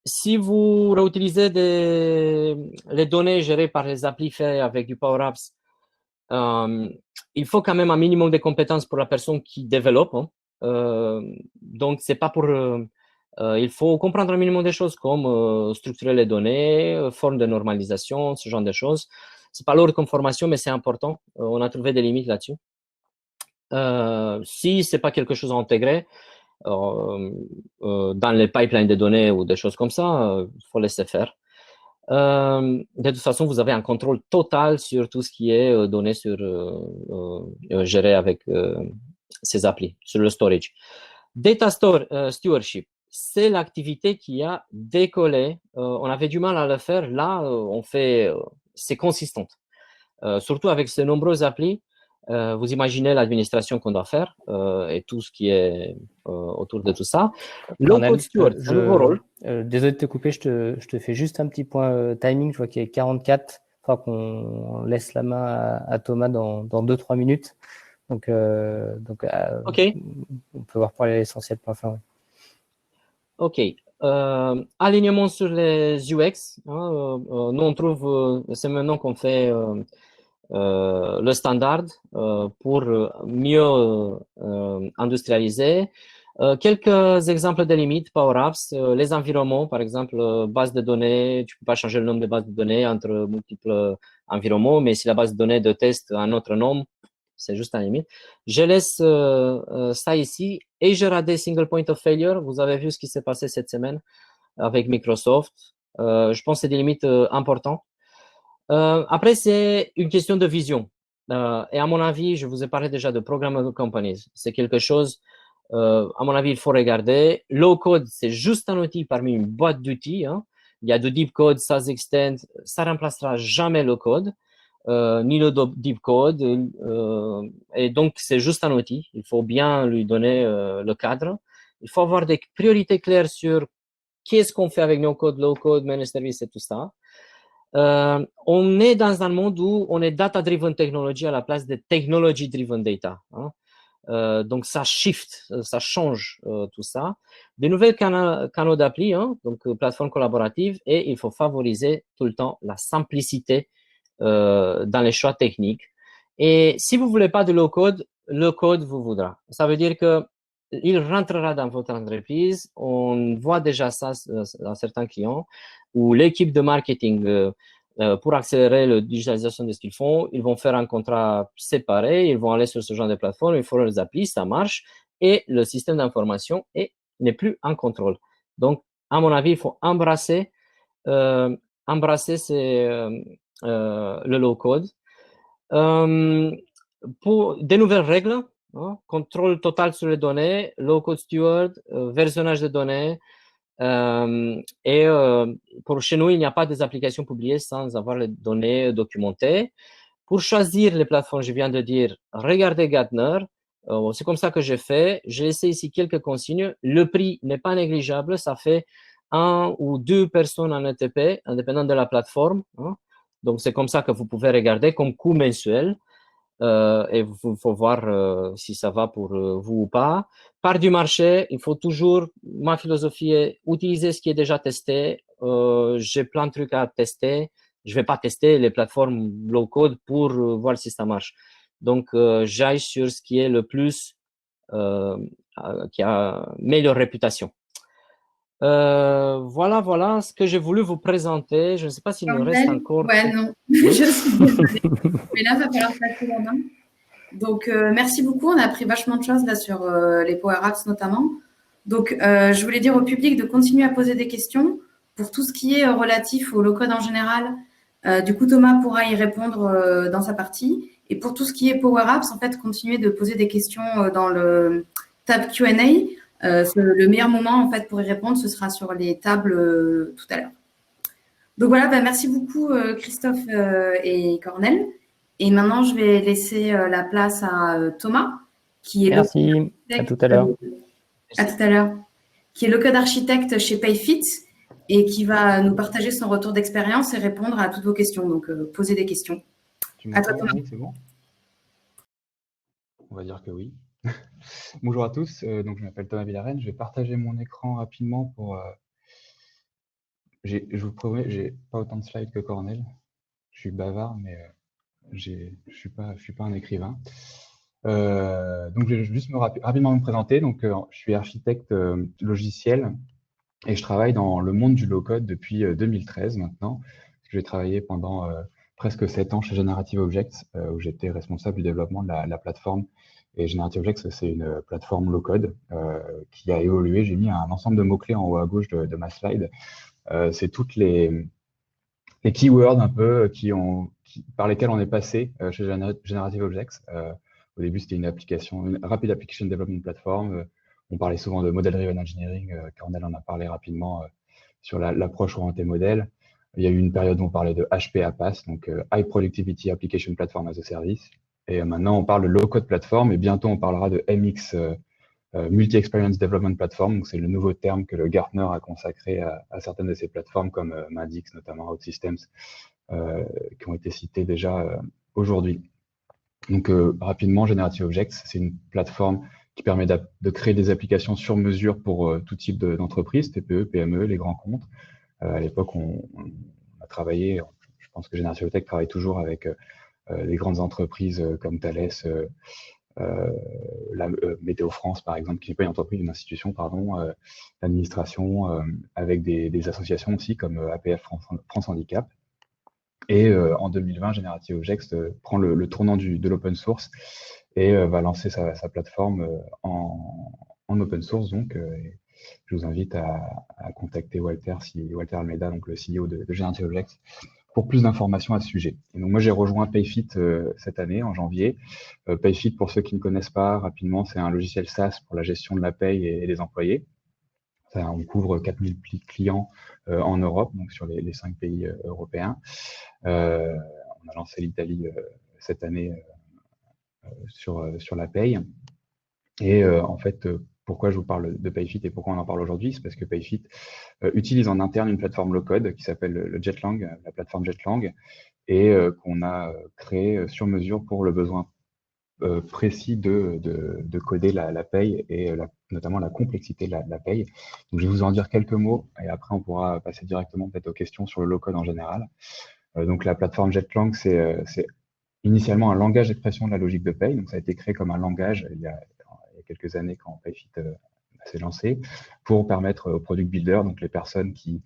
Si vous réutilisez les données gérées par les applis faits avec du Power Apps, il faut quand même un minimum de compétences pour la personne qui développe. Hein. Donc, c'est pas pour... il faut comprendre un minimum de choses comme structurer les données, forme de normalisation, ce genre de choses. C'est pas lourd comme formation, mais c'est important. On a trouvé des limites là-dessus. Si c'est pas quelque chose à intégrer dans les pipelines de données ou des choses comme ça, il faut laisser faire. De toute façon, vous avez un contrôle total sur tout ce qui est donné sur géré avec ces applis, sur le storage. Data stewardship, c'est l'activité qui a décollé. On avait du mal à le faire. Là, on fait, c'est consistant. Surtout avec ces nombreuses applis. Vous imaginez l'administration qu'on doit faire et tout ce qui est autour de tout ça. Low-code steward, c'est un nouveau rôle. Désolé de te couper, je te fais juste un petit point timing. Je vois qu'il est 44. Il faudra qu'on laisse la main à Thomas dans 2-3 minutes. Donc OK. On peut voir pour aller à l'essentiel pour la fin. OK. Alignement sur les UX. Hein, nous, on trouve, c'est maintenant qu'on fait le standard pour mieux industrialiser. Quelques exemples de limites, Power Apps, les environnements, par exemple, base de données, tu peux pas changer le nombre de bases de données entre multiples environnements, mais si la base de données de test a un autre nom, c'est juste un limite. Je laisse ça ici. Azure a des single point of failure. Vous avez vu ce qui s'est passé cette semaine avec Microsoft. Je pense que c'est des limites importantes. Après, c'est une question de vision. Et à mon avis, je vous ai parlé déjà de Programmable Companies. C'est quelque chose, à mon avis, il faut regarder. Low code, c'est juste un outil parmi une boîte d'outils. Hein. Il y a de deep code, SAS Extend, ça remplacera jamais le code, ni le deep code. Et donc, c'est juste un outil. Il faut bien lui donner le cadre. Il faut avoir des priorités claires sur qu'est-ce qu'on fait avec no code, low code, managed service et tout ça. On est dans un monde où on est data-driven technology à la place de technology-driven data. Hein. Donc, ça shift, ça change tout ça. Des nouvelles canaux d'appli, hein, donc plateforme collaborative, et il faut favoriser tout le temps la simplicité dans les choix techniques. Et si vous voulez pas de low-code, le code vous voudra. Ça veut dire que il rentrera dans votre entreprise. On voit déjà ça dans certains clients où l'équipe de marketing, pour accélérer la digitalisation de ce qu'ils font, ils vont faire un contrat séparé, ils vont aller sur ce genre de plateforme, ils feront les applis, ça marche, et le système d'information n'est plus en contrôle. Donc, à mon avis, il faut embrasser le low-code. Pour des nouvelles règles, hein, contrôle total sur les données, low-code steward, versionnage de données, et pour chez nous, il n'y a pas des applications publiées sans avoir les données documentées. Pour choisir les plateformes, je viens de dire, regardez Gartner. C'est comme ça que j'ai fait. J'ai laissé ici quelques consignes. Le prix n'est pas négligeable. Ça fait 1 ou 2 personnes en ETP, indépendant de la plateforme. Hein. Donc, c'est comme ça que vous pouvez regarder comme coût mensuel. Et il faut voir si ça va pour vous ou pas. Part du marché, il faut toujours, ma philosophie est utiliser ce qui est déjà testé. J'ai plein de trucs à tester. Je vais pas tester les plateformes low code pour voir si ça marche. Donc, j'aille sur ce qui est le plus, qui a meilleure réputation. Voilà ce que j'ai voulu vous présenter. Je ne sais pas s'il me reste encore. Ouais, non. Je suis désolée. Mais là, il va falloir passer la main. Donc, merci beaucoup. On a appris vachement de choses là sur les Power Apps notamment. Donc, je voulais dire au public de continuer à poser des questions pour tout ce qui est relatif au low-code en général. Du coup, Thomas pourra y répondre dans sa partie. Et pour tout ce qui est Power Apps, en fait, continuez de poser des questions dans le tab Q&A. Le meilleur moment en fait pour y répondre, ce sera sur les tables tout à l'heure. Donc voilà, merci beaucoup Christophe et Cornel. Et maintenant, je vais laisser la place à Thomas, qui est merci. À tout à l'heure. À tout à l'heure. Qui est le code architecte chez Payfit et qui va nous partager son retour d'expérience et répondre à toutes vos questions. Donc, posez des questions. À toi, Thomas. C'est bon. On va dire que oui. Bonjour à tous, donc je m'appelle Thomas Villarenne, je vais partager mon écran rapidement pour... je vous promets, j'ai pas autant de slides que Cornel, je suis bavard, mais je suis pas un écrivain. Donc je vais juste rapidement me présenter, donc je suis architecte logiciel et je travaille dans le monde du low-code depuis 2013 maintenant. J'ai travaillé pendant presque 7 ans chez Generative Objects, où j'étais responsable du développement de la plateforme. Et Generative Objects, c'est une plateforme low-code qui a évolué. J'ai mis un ensemble de mots-clés en haut à gauche de ma slide. C'est toutes les keywords un peu par lesquels on est passé chez Generative Objects. Au début, c'était une rapid application development platform. On parlait souvent de model-driven engineering. Cornel en a parlé rapidement sur l'approche orientée modèle. Il y a eu une période où on parlait de HPAPAS, donc High Productivity Application Platform as a Service. Et maintenant, on parle de low-code platform et bientôt, on parlera de MX, Multi-Experience Development Platform. Donc, c'est le nouveau terme que le Gartner a consacré à certaines de ces plateformes comme Madix, notamment OutSystems, qui ont été citées déjà aujourd'hui. Donc, rapidement, Generative Objects, c'est une plateforme qui permet de créer des applications sur mesure pour tout type d'entreprise, TPE, PME, les grands comptes. À l'époque, on a travaillé, je pense que Generative Tech travaille toujours avec des grandes entreprises comme Thales, Météo France, par exemple, qui n'est pas une entreprise, une institution, pardon, l'administration, avec des associations aussi comme APF France Handicap. Et en 2020, Generative Objects prend le tournant de l'open source et va lancer sa plateforme en open source. Donc, je vous invite à contacter Walter Almeida, donc le CEO de Generative Objects, pour plus d'informations à ce sujet. Et donc, moi, j'ai rejoint Payfit cette année, en janvier. Payfit, pour ceux qui ne connaissent pas, rapidement, c'est un logiciel SaaS pour la gestion de la paye et des employés. On couvre 4000 clients en Europe, donc sur les 5 pays européens. On a lancé l'Italie cette année sur la paye. Et en fait, pourquoi je vous parle de Payfit et pourquoi on en parle aujourd'hui, c'est parce que Payfit utilise en interne une plateforme low-code qui s'appelle le Jetlang, la plateforme Jetlang, et qu'on a créée sur mesure pour le besoin précis de coder la paye et notamment la complexité de la paye. Donc, je vais vous en dire quelques mots et après, on pourra passer directement peut-être aux questions sur le low-code en général. Donc, la plateforme Jetlang, c'est initialement un langage d'expression de la logique de paye. Donc, ça a été créé comme un langage il y a quelques années quand Payfit s'est lancé pour permettre aux product builders, donc les personnes qui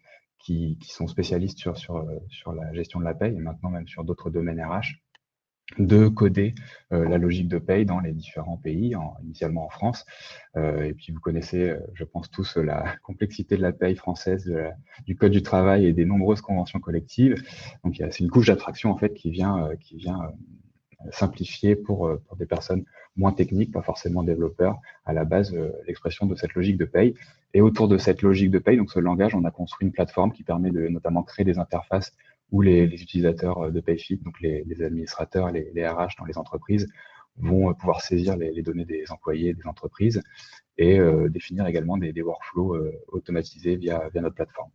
sont spécialistes sur la gestion de la paye et maintenant même sur d'autres domaines RH, de coder la logique de paye dans les différents pays, initialement en France. Et puis vous connaissez, je pense tous, la complexité de la paye française, du code du travail et des nombreuses conventions collectives. Donc c'est une couche d'attraction en fait qui vient simplifier pour des personnes moins techniques, pas forcément développeurs, à la base l'expression de cette logique de paye. Et autour de cette logique de paye, donc ce langage, on a construit une plateforme qui permet de notamment créer des interfaces où les utilisateurs de Payfit, donc les administrateurs, les RH dans les entreprises, vont pouvoir saisir les données des employés des entreprises et définir également des workflows automatisés via notre plateforme.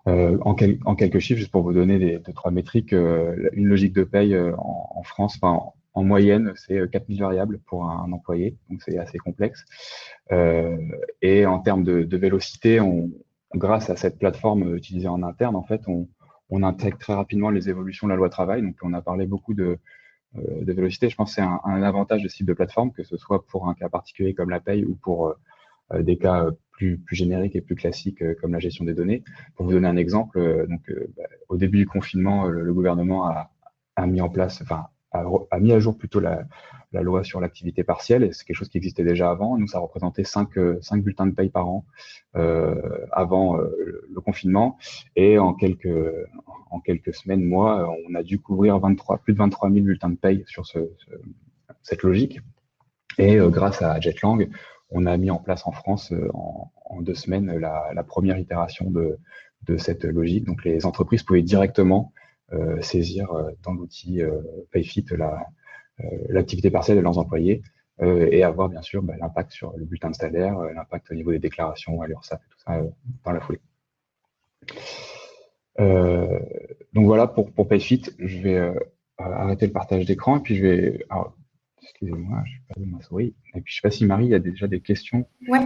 En quelques chiffres, juste pour vous donner 2-3 métriques, une logique de paye en France, en moyenne, c'est 4000 variables pour un employé, donc c'est assez complexe. Et en termes de vélocité, grâce à cette plateforme utilisée en interne, en fait, on intègre très rapidement les évolutions de la loi travail. Donc, on a parlé beaucoup de vélocité. Je pense que c'est un avantage de ce type de plateforme, que ce soit pour un cas particulier comme la paye ou pour des cas plus génériques et plus classiques comme la gestion des données. Pour vous donner un exemple, au début du confinement, le gouvernement a mis en place, a mis à jour plutôt la loi sur l'activité partielle, et c'est quelque chose qui existait déjà avant. Nous, ça représentait 5 bulletins de paye par an avant le confinement, et en quelques semaines, mois, on a dû couvrir plus de 23 000 bulletins de paye sur cette logique. Et grâce à Jetlang, on a mis en place en France en 2 semaines la première itération de cette logique. Donc les entreprises pouvaient directement saisir dans l'outil Payfit l'activité partielle de leurs employés et avoir bien sûr l'impact sur le bulletin de salaire, l'impact au niveau des déclarations à l'URSSAF et tout ça dans la foulée. Donc voilà pour Payfit. Je vais arrêter le partage d'écran et puis je vais... Alors, excusez-moi, je vais perdu ma souris. Et puis je ne sais pas si Marie, il y a déjà des questions. Ouais.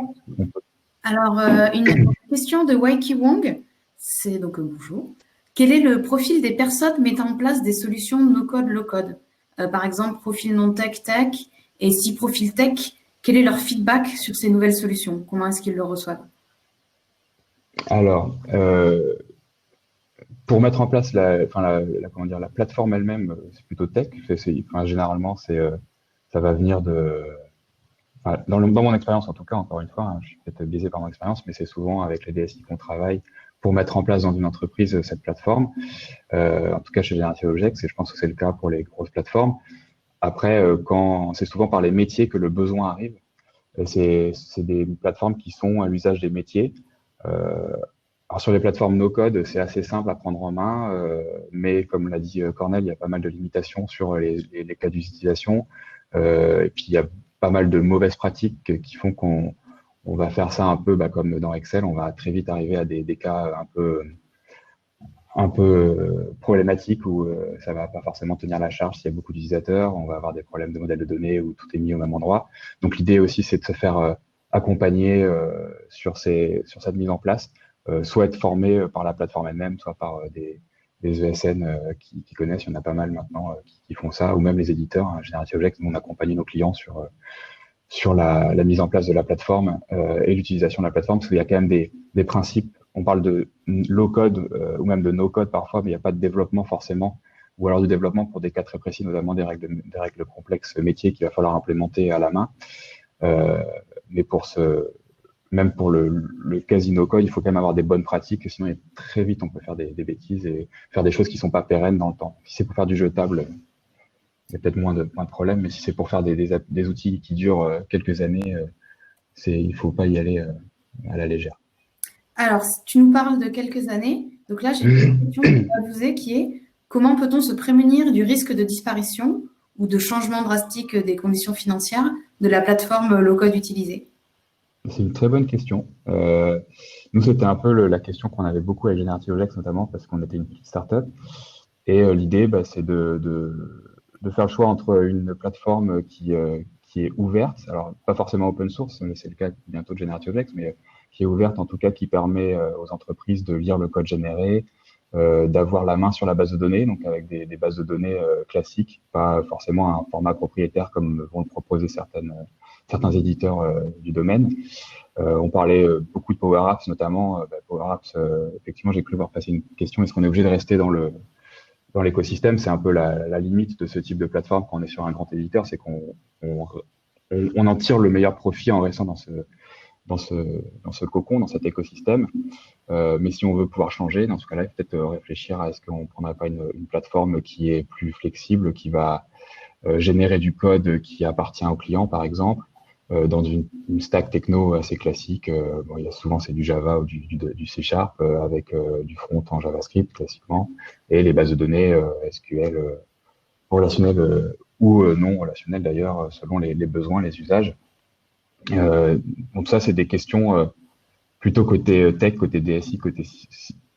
Alors, une question de Waiki Wong, c'est donc bonjour. Quel est le profil des personnes mettant en place des solutions no-code, low-code? Par exemple, profil non-tech, tech, et si profil tech, quel est leur feedback sur ces nouvelles solutions? Comment est-ce qu'ils le reçoivent? Alors, pour mettre en place la plateforme elle-même, c'est plutôt tech. Généralement, ça va venir dans mon expérience en tout cas, encore une fois, hein, je suis peut-être biaisé par mon expérience, mais c'est souvent avec les DSI qu'on travaille pour mettre en place dans une entreprise cette plateforme. En tout cas, chez Generative Objects, et je pense que c'est le cas pour les grosses plateformes. Après, c'est souvent par les métiers que le besoin arrive. C'est des plateformes qui sont à l'usage des métiers. Alors sur les plateformes no-code, c'est assez simple à prendre en main, mais comme l'a dit Cornel, il y a pas mal de limitations sur les cas d'utilisation. Et puis il y a pas mal de mauvaises pratiques qui font qu'on va faire ça un peu comme dans Excel, on va très vite arriver à des cas un peu problématiques où ça va pas forcément tenir la charge s'il y a beaucoup d'utilisateurs, on va avoir des problèmes de modèles de données où tout est mis au même endroit. Donc l'idée aussi, c'est de se faire accompagner sur cette mise en place, soit être formé par la plateforme elle-même, soit par des ESN qui connaissent, il y en a pas mal maintenant qui font ça, ou même les éditeurs, hein, Generative Object, nous on accompagne nos clients sur la mise en place de la plateforme et l'utilisation de la plateforme, parce qu'il y a quand même des principes. On parle de low code ou même de no code parfois, mais il n'y a pas de développement forcément, ou alors du développement pour des cas très précis, notamment des règles complexes métiers qu'il va falloir implémenter à la main. Mais même pour le quasi no code, il faut quand même avoir des bonnes pratiques, sinon très vite on peut faire des bêtises et faire des choses qui ne sont pas pérennes dans le temps. Si c'est pour faire du jetable, il y a peut-être moins de problèmes, mais si c'est pour faire des outils qui durent quelques années, il ne faut pas y aller à la légère. Alors, tu nous parles de quelques années. Donc là, j'ai une question qui va vous qui est comment peut-on se prémunir du risque de disparition ou de changement drastique des conditions financières de la plateforme low-code utilisée? C'est une très bonne question. Nous, c'était un peu la question qu'on avait beaucoup avec Generative Objects, notamment parce qu'on était une petite startup. Et l'idée, c'est de faire le choix entre une plateforme qui est ouverte, alors pas forcément open source, mais c'est le cas bientôt de Generative Objects, mais qui est ouverte en tout cas, qui permet aux entreprises de lire le code généré, d'avoir la main sur la base de données, donc avec des bases de données classiques, pas forcément un format propriétaire comme vont le proposer certains éditeurs du domaine. On parlait beaucoup de Power Apps, notamment. Power Apps, effectivement, j'ai cru voir passer une question, est-ce qu'on est obligé de rester dans l'écosystème? C'est un peu la limite de ce type de plateforme quand on est sur un grand éditeur, c'est qu'on en tire le meilleur profit en restant dans ce cocon, dans cet écosystème. Mais si on veut pouvoir changer, dans ce cas-là, il faut peut-être réfléchir à est-ce qu'on ne prendrait pas une plateforme qui est plus flexible, qui va générer du code qui appartient au client, par exemple, dans une stack techno assez classique. Il y a souvent, c'est du Java ou du C# avec du front en JavaScript, classiquement, et les bases de données SQL relationnelles ou non relationnelles, d'ailleurs, selon les besoins, les usages. Donc ça, c'est des questions plutôt côté tech, côté DSI, côté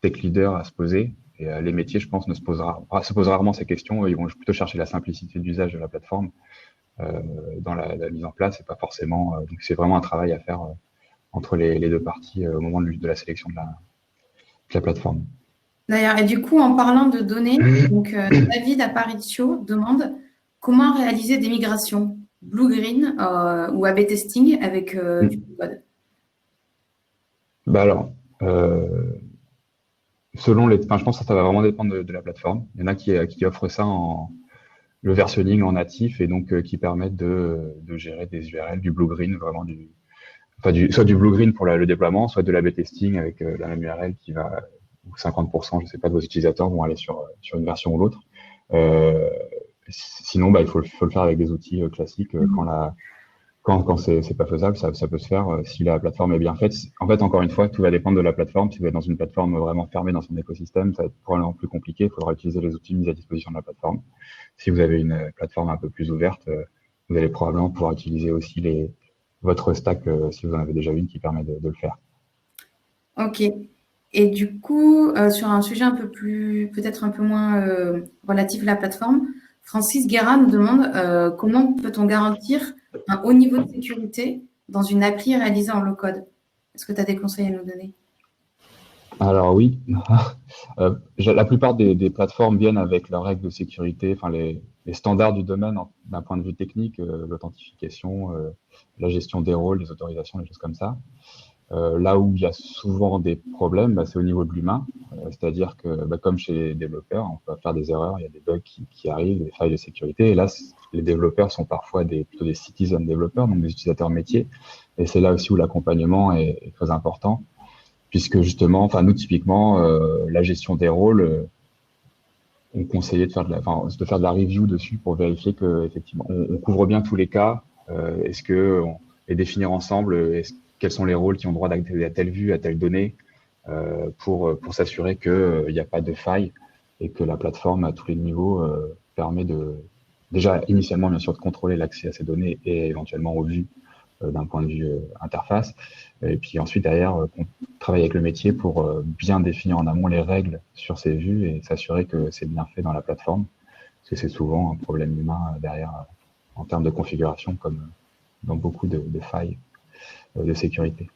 tech leader à se poser. Et les métiers, je pense, se posent rarement ces questions. Ils vont plutôt chercher la simplicité d'usage de la plateforme dans la mise en place. Et pas forcément. Donc c'est vraiment un travail à faire entre les deux parties au moment de la sélection de la plateforme. D'ailleurs, et du coup, en parlant de données, donc David Aparicio demande comment réaliser des migrations blue-green ou A/B testing avec du code. Alors, je pense que ça va vraiment dépendre de la plateforme. Il y en a qui offrent ça le versionning en natif et donc qui permettent de gérer des URL, du blue-green, vraiment soit du blue-green pour le déploiement, soit de l'A/B testing avec la même URL qui va, ou 50%, je sais pas, de vos utilisateurs vont aller sur une version ou l'autre. Sinon, il faut le faire avec des outils classiques quand c'est pas faisable, ça peut se faire si la plateforme est bien faite. En fait, encore une fois, tout va dépendre de la plateforme. Si vous êtes dans une plateforme vraiment fermée dans son écosystème, ça va être probablement plus compliqué. Il faudra utiliser les outils mis à disposition de la plateforme. Si vous avez une plateforme un peu plus ouverte, vous allez probablement pouvoir utiliser aussi votre stack, si vous en avez déjà une, qui permet de le faire. Ok. Et du coup, sur un sujet peut-être un peu moins relatif à la plateforme, Francis Guerra nous demande comment peut-on garantir un haut niveau de sécurité dans une appli réalisée en low-code? Est-ce que tu as des conseils à nous donner? Alors oui, la plupart des plateformes viennent avec leurs règles de sécurité, enfin les standards du domaine d'un point de vue technique, l'authentification, la gestion des rôles, les autorisations, les choses comme ça. Là où il y a souvent des problèmes, c'est au niveau de l'humain. C'est-à-dire que, comme chez les développeurs, on peut faire des erreurs, il y a des bugs qui arrivent, des failles de sécurité. Et là, les développeurs sont parfois plutôt des citizen développeurs, donc des utilisateurs métiers. Et c'est là aussi où l'accompagnement est très important, puisque justement, nous typiquement, la gestion des rôles, on conseillait de faire de la review dessus pour vérifier que effectivement, on couvre bien tous les cas. Est-ce que les définir ensemble, quels sont les rôles qui ont droit d'accéder à telle vue, à telle donnée, pour s'assurer qu'il n'y a pas de faille et que la plateforme à tous les niveaux permet déjà initialement bien sûr de contrôler l'accès à ces données et éventuellement aux vues d'un point de vue interface. Et puis ensuite, derrière, on travaille avec le métier pour bien définir en amont les règles sur ces vues et s'assurer que c'est bien fait dans la plateforme. Parce que c'est souvent un problème humain derrière en termes de configuration, comme dans beaucoup de failles de sécurité.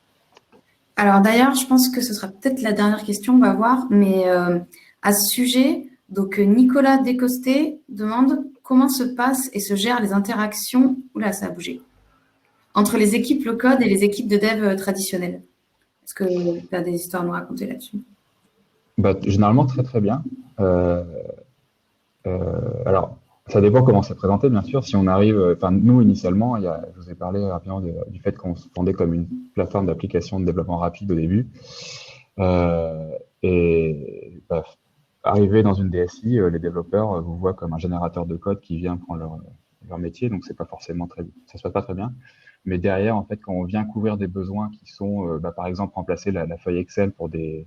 Alors d'ailleurs, je pense que ce sera peut-être la dernière question, on va voir, mais à ce sujet, donc Nicolas Descosté demande comment se passent et se gèrent les interactions, oula, ça a bougé, entre les équipes low-code et les équipes de dev traditionnelles. Est-ce que tu as des histoires à nous raconter là-dessus? Généralement, très très bien. Alors, ça dépend comment c'est présenté, bien sûr. Si on arrive, enfin, nous, initialement, je vous ai parlé rapidement du fait qu'on se vendait comme une plateforme d'application de développement rapide au début. Arriver dans une DSI, les développeurs vous voient comme un générateur de code qui vient prendre leur métier, donc c'est pas forcément ça se passe pas très bien. Mais derrière, en fait, quand on vient couvrir des besoins qui sont, par exemple, remplacer la feuille Excel pour des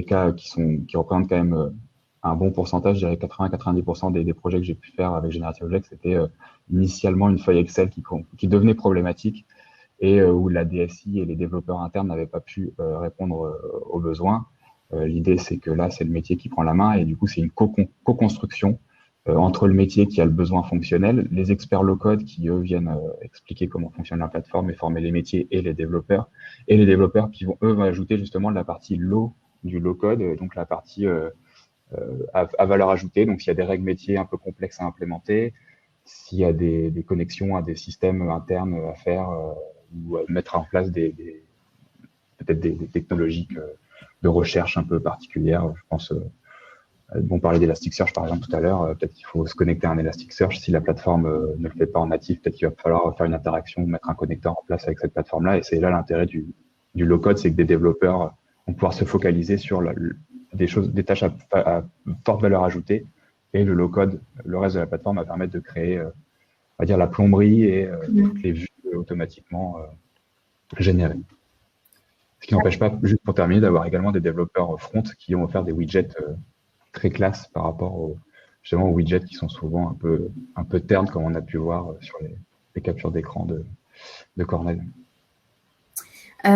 cas qui représentent quand même un bon pourcentage, je dirais 80-90% des projets que j'ai pu faire avec Generative Object, c'était initialement une feuille Excel qui devenait problématique et où la DSI et les développeurs internes n'avaient pas pu répondre aux besoins. L'idée, c'est que là, c'est le métier qui prend la main et du coup, c'est une co-construction entre le métier qui a le besoin fonctionnel, les experts low-code qui, eux, viennent expliquer comment fonctionne la plateforme et former les métiers et les développeurs qui vont, eux, ajouter justement la partie du low-code, donc la partie à valeur ajoutée. Donc, s'il y a des règles métiers un peu complexes à implémenter, s'il y a des connexions à des systèmes internes à faire ou à mettre en place peut-être des technologies de recherche un peu particulières. Je pense, on parlait d'Elasticsearch par exemple tout à l'heure, peut-être qu'il faut se connecter à un Elasticsearch. Si la plateforme ne le fait pas en natif, peut-être qu'il va falloir faire une interaction, mettre un connecteur en place avec cette plateforme-là. Et c'est là l'intérêt du low-code, c'est que des développeurs vont pouvoir se focaliser sur des tâches à forte valeur ajoutée. Et le low-code, le reste de la plateforme va permettre de créer, on va dire, la plomberie et toutes les vues automatiquement générées. Ce qui n'empêche pas, juste pour terminer, d'avoir également des développeurs front qui ont offert des widgets très classe par rapport justement aux widgets qui sont souvent un peu ternes, comme on a pu voir sur les captures d'écran de Cornell.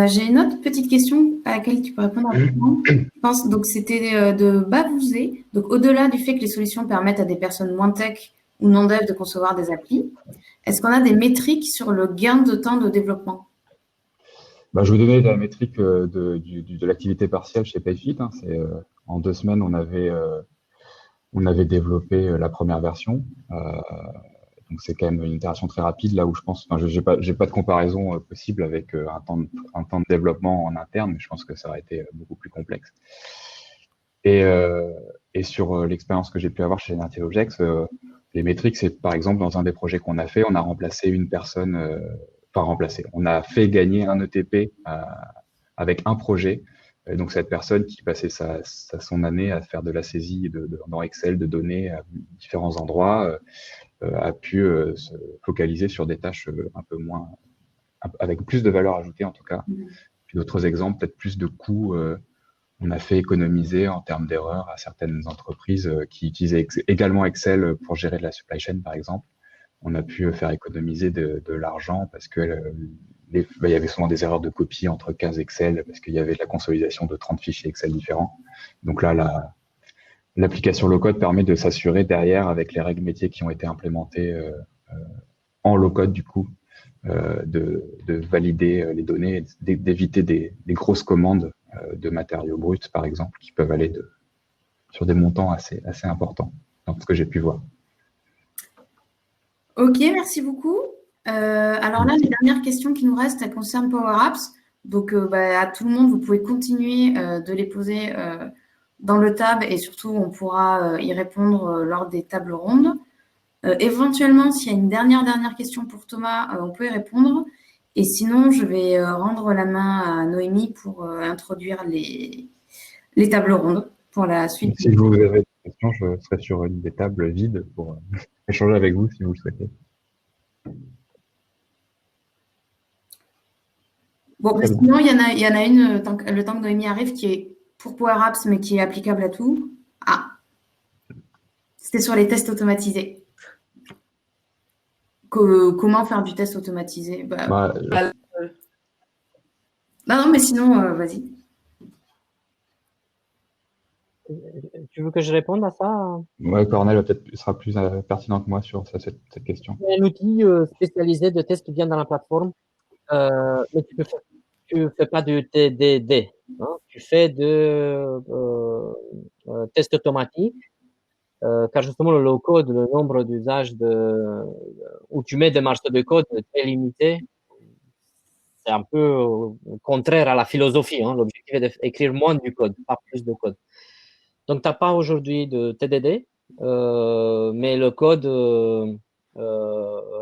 J'ai une autre petite question à laquelle tu peux répondre rapidement. Je pense donc c'était de Bavouzé. Donc au-delà du fait que les solutions permettent à des personnes moins tech ou non dev de concevoir des applis, est-ce qu'on a des métriques sur le gain de temps de développement? Je vais donner la métrique de l'activité partielle chez Payfit. Hein. En 2 semaines, on avait développé la première version. Donc c'est quand même une itération très rapide, là où je pense, j'ai pas de comparaison possible avec un temps de développement en interne, mais je pense que ça aurait été beaucoup plus complexe. Et sur l'expérience que j'ai pu avoir chez Generative Objects, les métriques, c'est par exemple dans un des projets qu'on a fait, on a remplacé une personne, on a fait gagner un ETP avec un projet. Et donc cette personne qui passait son année à faire de la saisie dans Excel de données à différents endroits a pu se focaliser sur des tâches un peu moins, avec plus de valeur ajoutée en tout cas. Puis d'autres exemples, peut-être plus de coûts. On a fait économiser en termes d'erreurs à certaines entreprises qui utilisaient également Excel pour gérer de la supply chain, par exemple. On a pu faire économiser de l'argent parce que il y avait souvent des erreurs de copie entre 15 Excel parce qu'il y avait de la consolidation de 30 fichiers Excel différents. Donc là, l'application low-code permet de s'assurer derrière, avec les règles métiers qui ont été implémentées en low-code, du coup, de valider les données, d'éviter des grosses commandes de matériaux bruts, par exemple, qui peuvent aller sur des montants assez importants, dans ce que j'ai pu voir. Ok, merci beaucoup. Alors là, les dernières questions qui nous restent, elles concernent Power Apps. Donc, à tout le monde, vous pouvez continuer de les poser dans le tab et surtout, on pourra y répondre lors des tables rondes. Éventuellement, s'il y a une dernière question pour Thomas, on peut y répondre. Et sinon, je vais rendre la main à Noémie pour introduire les tables rondes pour la suite. Si vous avez des questions, je serai sur une des tables vides pour échanger avec vous si vous le souhaitez. Bon, sinon, il y en a une, le temps que Noémie arrive, qui est pour Power Apps, mais qui est applicable à tout. Ah, c'était sur les tests automatisés. Comment faire du test automatisé? Non, mais sinon, vas-y. Tu veux que je réponde à ça? Ouais, Cornel sera plus pertinent que moi sur cette question. Il y a un outil spécialisé de test qui vient dans la plateforme, mais tu fais pas du TDD, hein, tu fais de test automatique, car justement le low-code, le nombre d'usages où tu mets des marches de code très limité, c'est un peu contraire à la philosophie. Hein. L'objectif est d'écrire moins du code, pas plus de code. Donc, tu n'as pas aujourd'hui de TDD, mais le code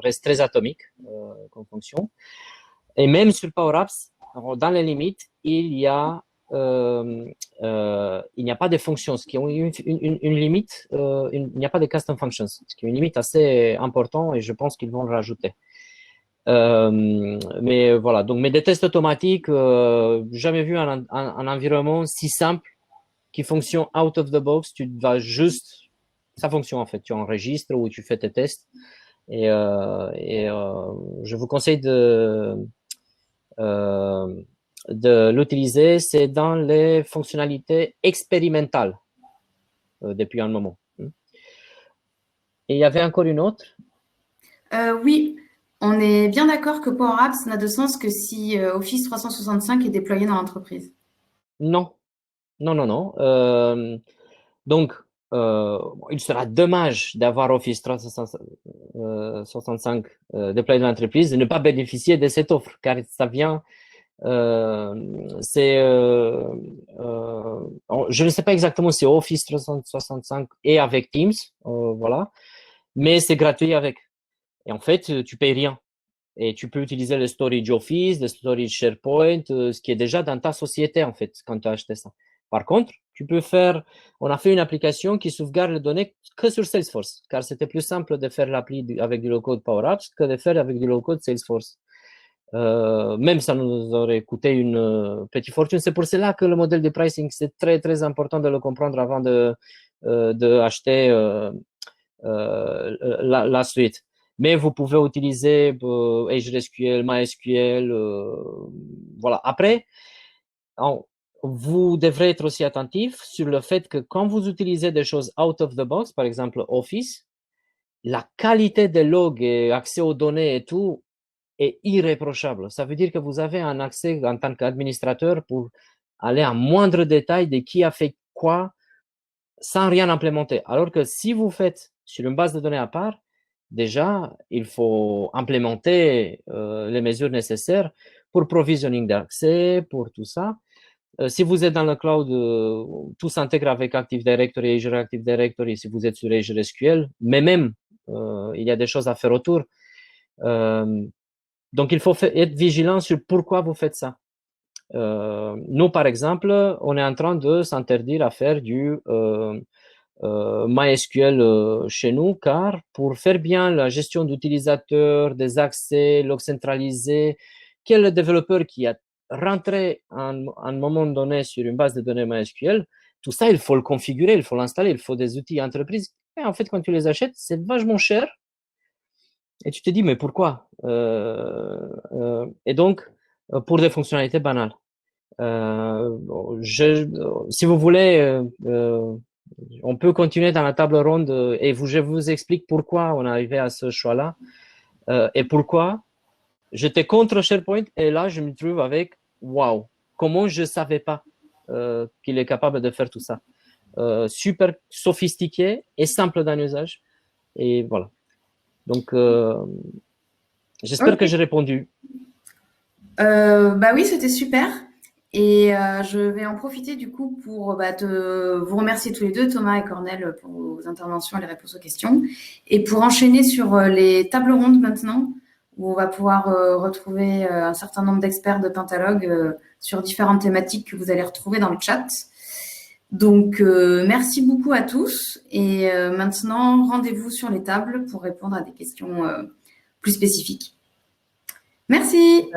reste très atomique comme fonction. Et même sur Power Apps, dans les limites, il n'y a pas de fonctions. Ce qui ont une limite, il n'y a pas de custom functions, ce qui est une limite assez importante et je pense qu'ils vont le rajouter. Mais voilà, donc, mais des tests automatiques, jamais vu un environnement si simple qui fonctionne out of the box. Tu vas juste, ça fonctionne en fait, tu enregistres ou tu fais tes tests et je vous conseille de l'utiliser. C'est dans les fonctionnalités expérimentales depuis un moment. Et il y avait encore une autre. Oui, on est bien d'accord que Power Apps n'a de sens que si Office 365 est déployé dans l'entreprise. Non. Donc, il sera dommage d'avoir Office 365 déployé dans l'entreprise et ne pas bénéficier de cette offre, car ça vient. Je ne sais pas exactement si Office 365 est avec Teams, voilà, mais c'est gratuit avec. Et en fait, tu payes rien. Et tu peux utiliser le storage Office, le storage SharePoint, ce qui est déjà dans ta société, en fait, quand tu as acheté ça. Par contre, on a fait une application qui sauvegarde les données que sur Salesforce, car c'était plus simple de faire l'appli avec du low-code Power Apps que de faire avec du low-code Salesforce. Même ça nous aurait coûté une petite fortune. C'est pour cela que le modèle de pricing, c'est très, très important de le comprendre avant d'acheter la suite. Mais vous pouvez utiliser Azure SQL, MySQL, voilà. Après, vous devrez être aussi attentif sur le fait que quand vous utilisez des choses out of the box, par exemple Office, la qualité des logs et accès aux données et tout est irréprochable. Ça veut dire que vous avez un accès en tant qu'administrateur pour aller en moindre détail de qui a fait quoi sans rien implémenter. Alors que si vous faites sur une base de données à part, déjà, il faut implémenter les mesures nécessaires pour provisioning d'accès, pour tout ça. Si vous êtes dans le cloud, tout s'intègre avec Active Directory, Azure Active Directory, si vous êtes sur Azure SQL, mais même, il y a des choses à faire autour. Donc, il faut être vigilant sur pourquoi vous faites ça. Nous, par exemple, on est en train de s'interdire à faire du MySQL chez nous, car pour faire bien la gestion d'utilisateurs, des accès, log centralisé, quel est le développeur qui a rentré à un moment donné sur une base de données MySQL, tout ça, il faut le configurer, il faut l'installer, il faut des outils entreprises. Et en fait, quand tu les achètes, c'est vachement cher. Et tu te dis, mais pourquoi et donc, pour des fonctionnalités banales. Si vous voulez, on peut continuer dans la table ronde et je vous explique pourquoi on est arrivé à ce choix-là et pourquoi j'étais contre SharePoint et là, je me trouve avec waouh, comment je ne savais pas qu'il est capable de faire tout ça. Super sophistiqué et simple dans l'usage. Et voilà. Donc, j'espère que j'ai répondu. Bah oui, c'était super. Et je vais en profiter du coup pour vous remercier tous les deux, Thomas et Cornel, pour vos interventions et les réponses aux questions. Et pour enchaîner sur les tables rondes maintenant, où on va pouvoir retrouver un certain nombre d'experts de Pentalogue sur différentes thématiques que vous allez retrouver dans le chat. Donc, merci beaucoup à tous. Et maintenant, rendez-vous sur les tables pour répondre à des questions plus spécifiques. Merci.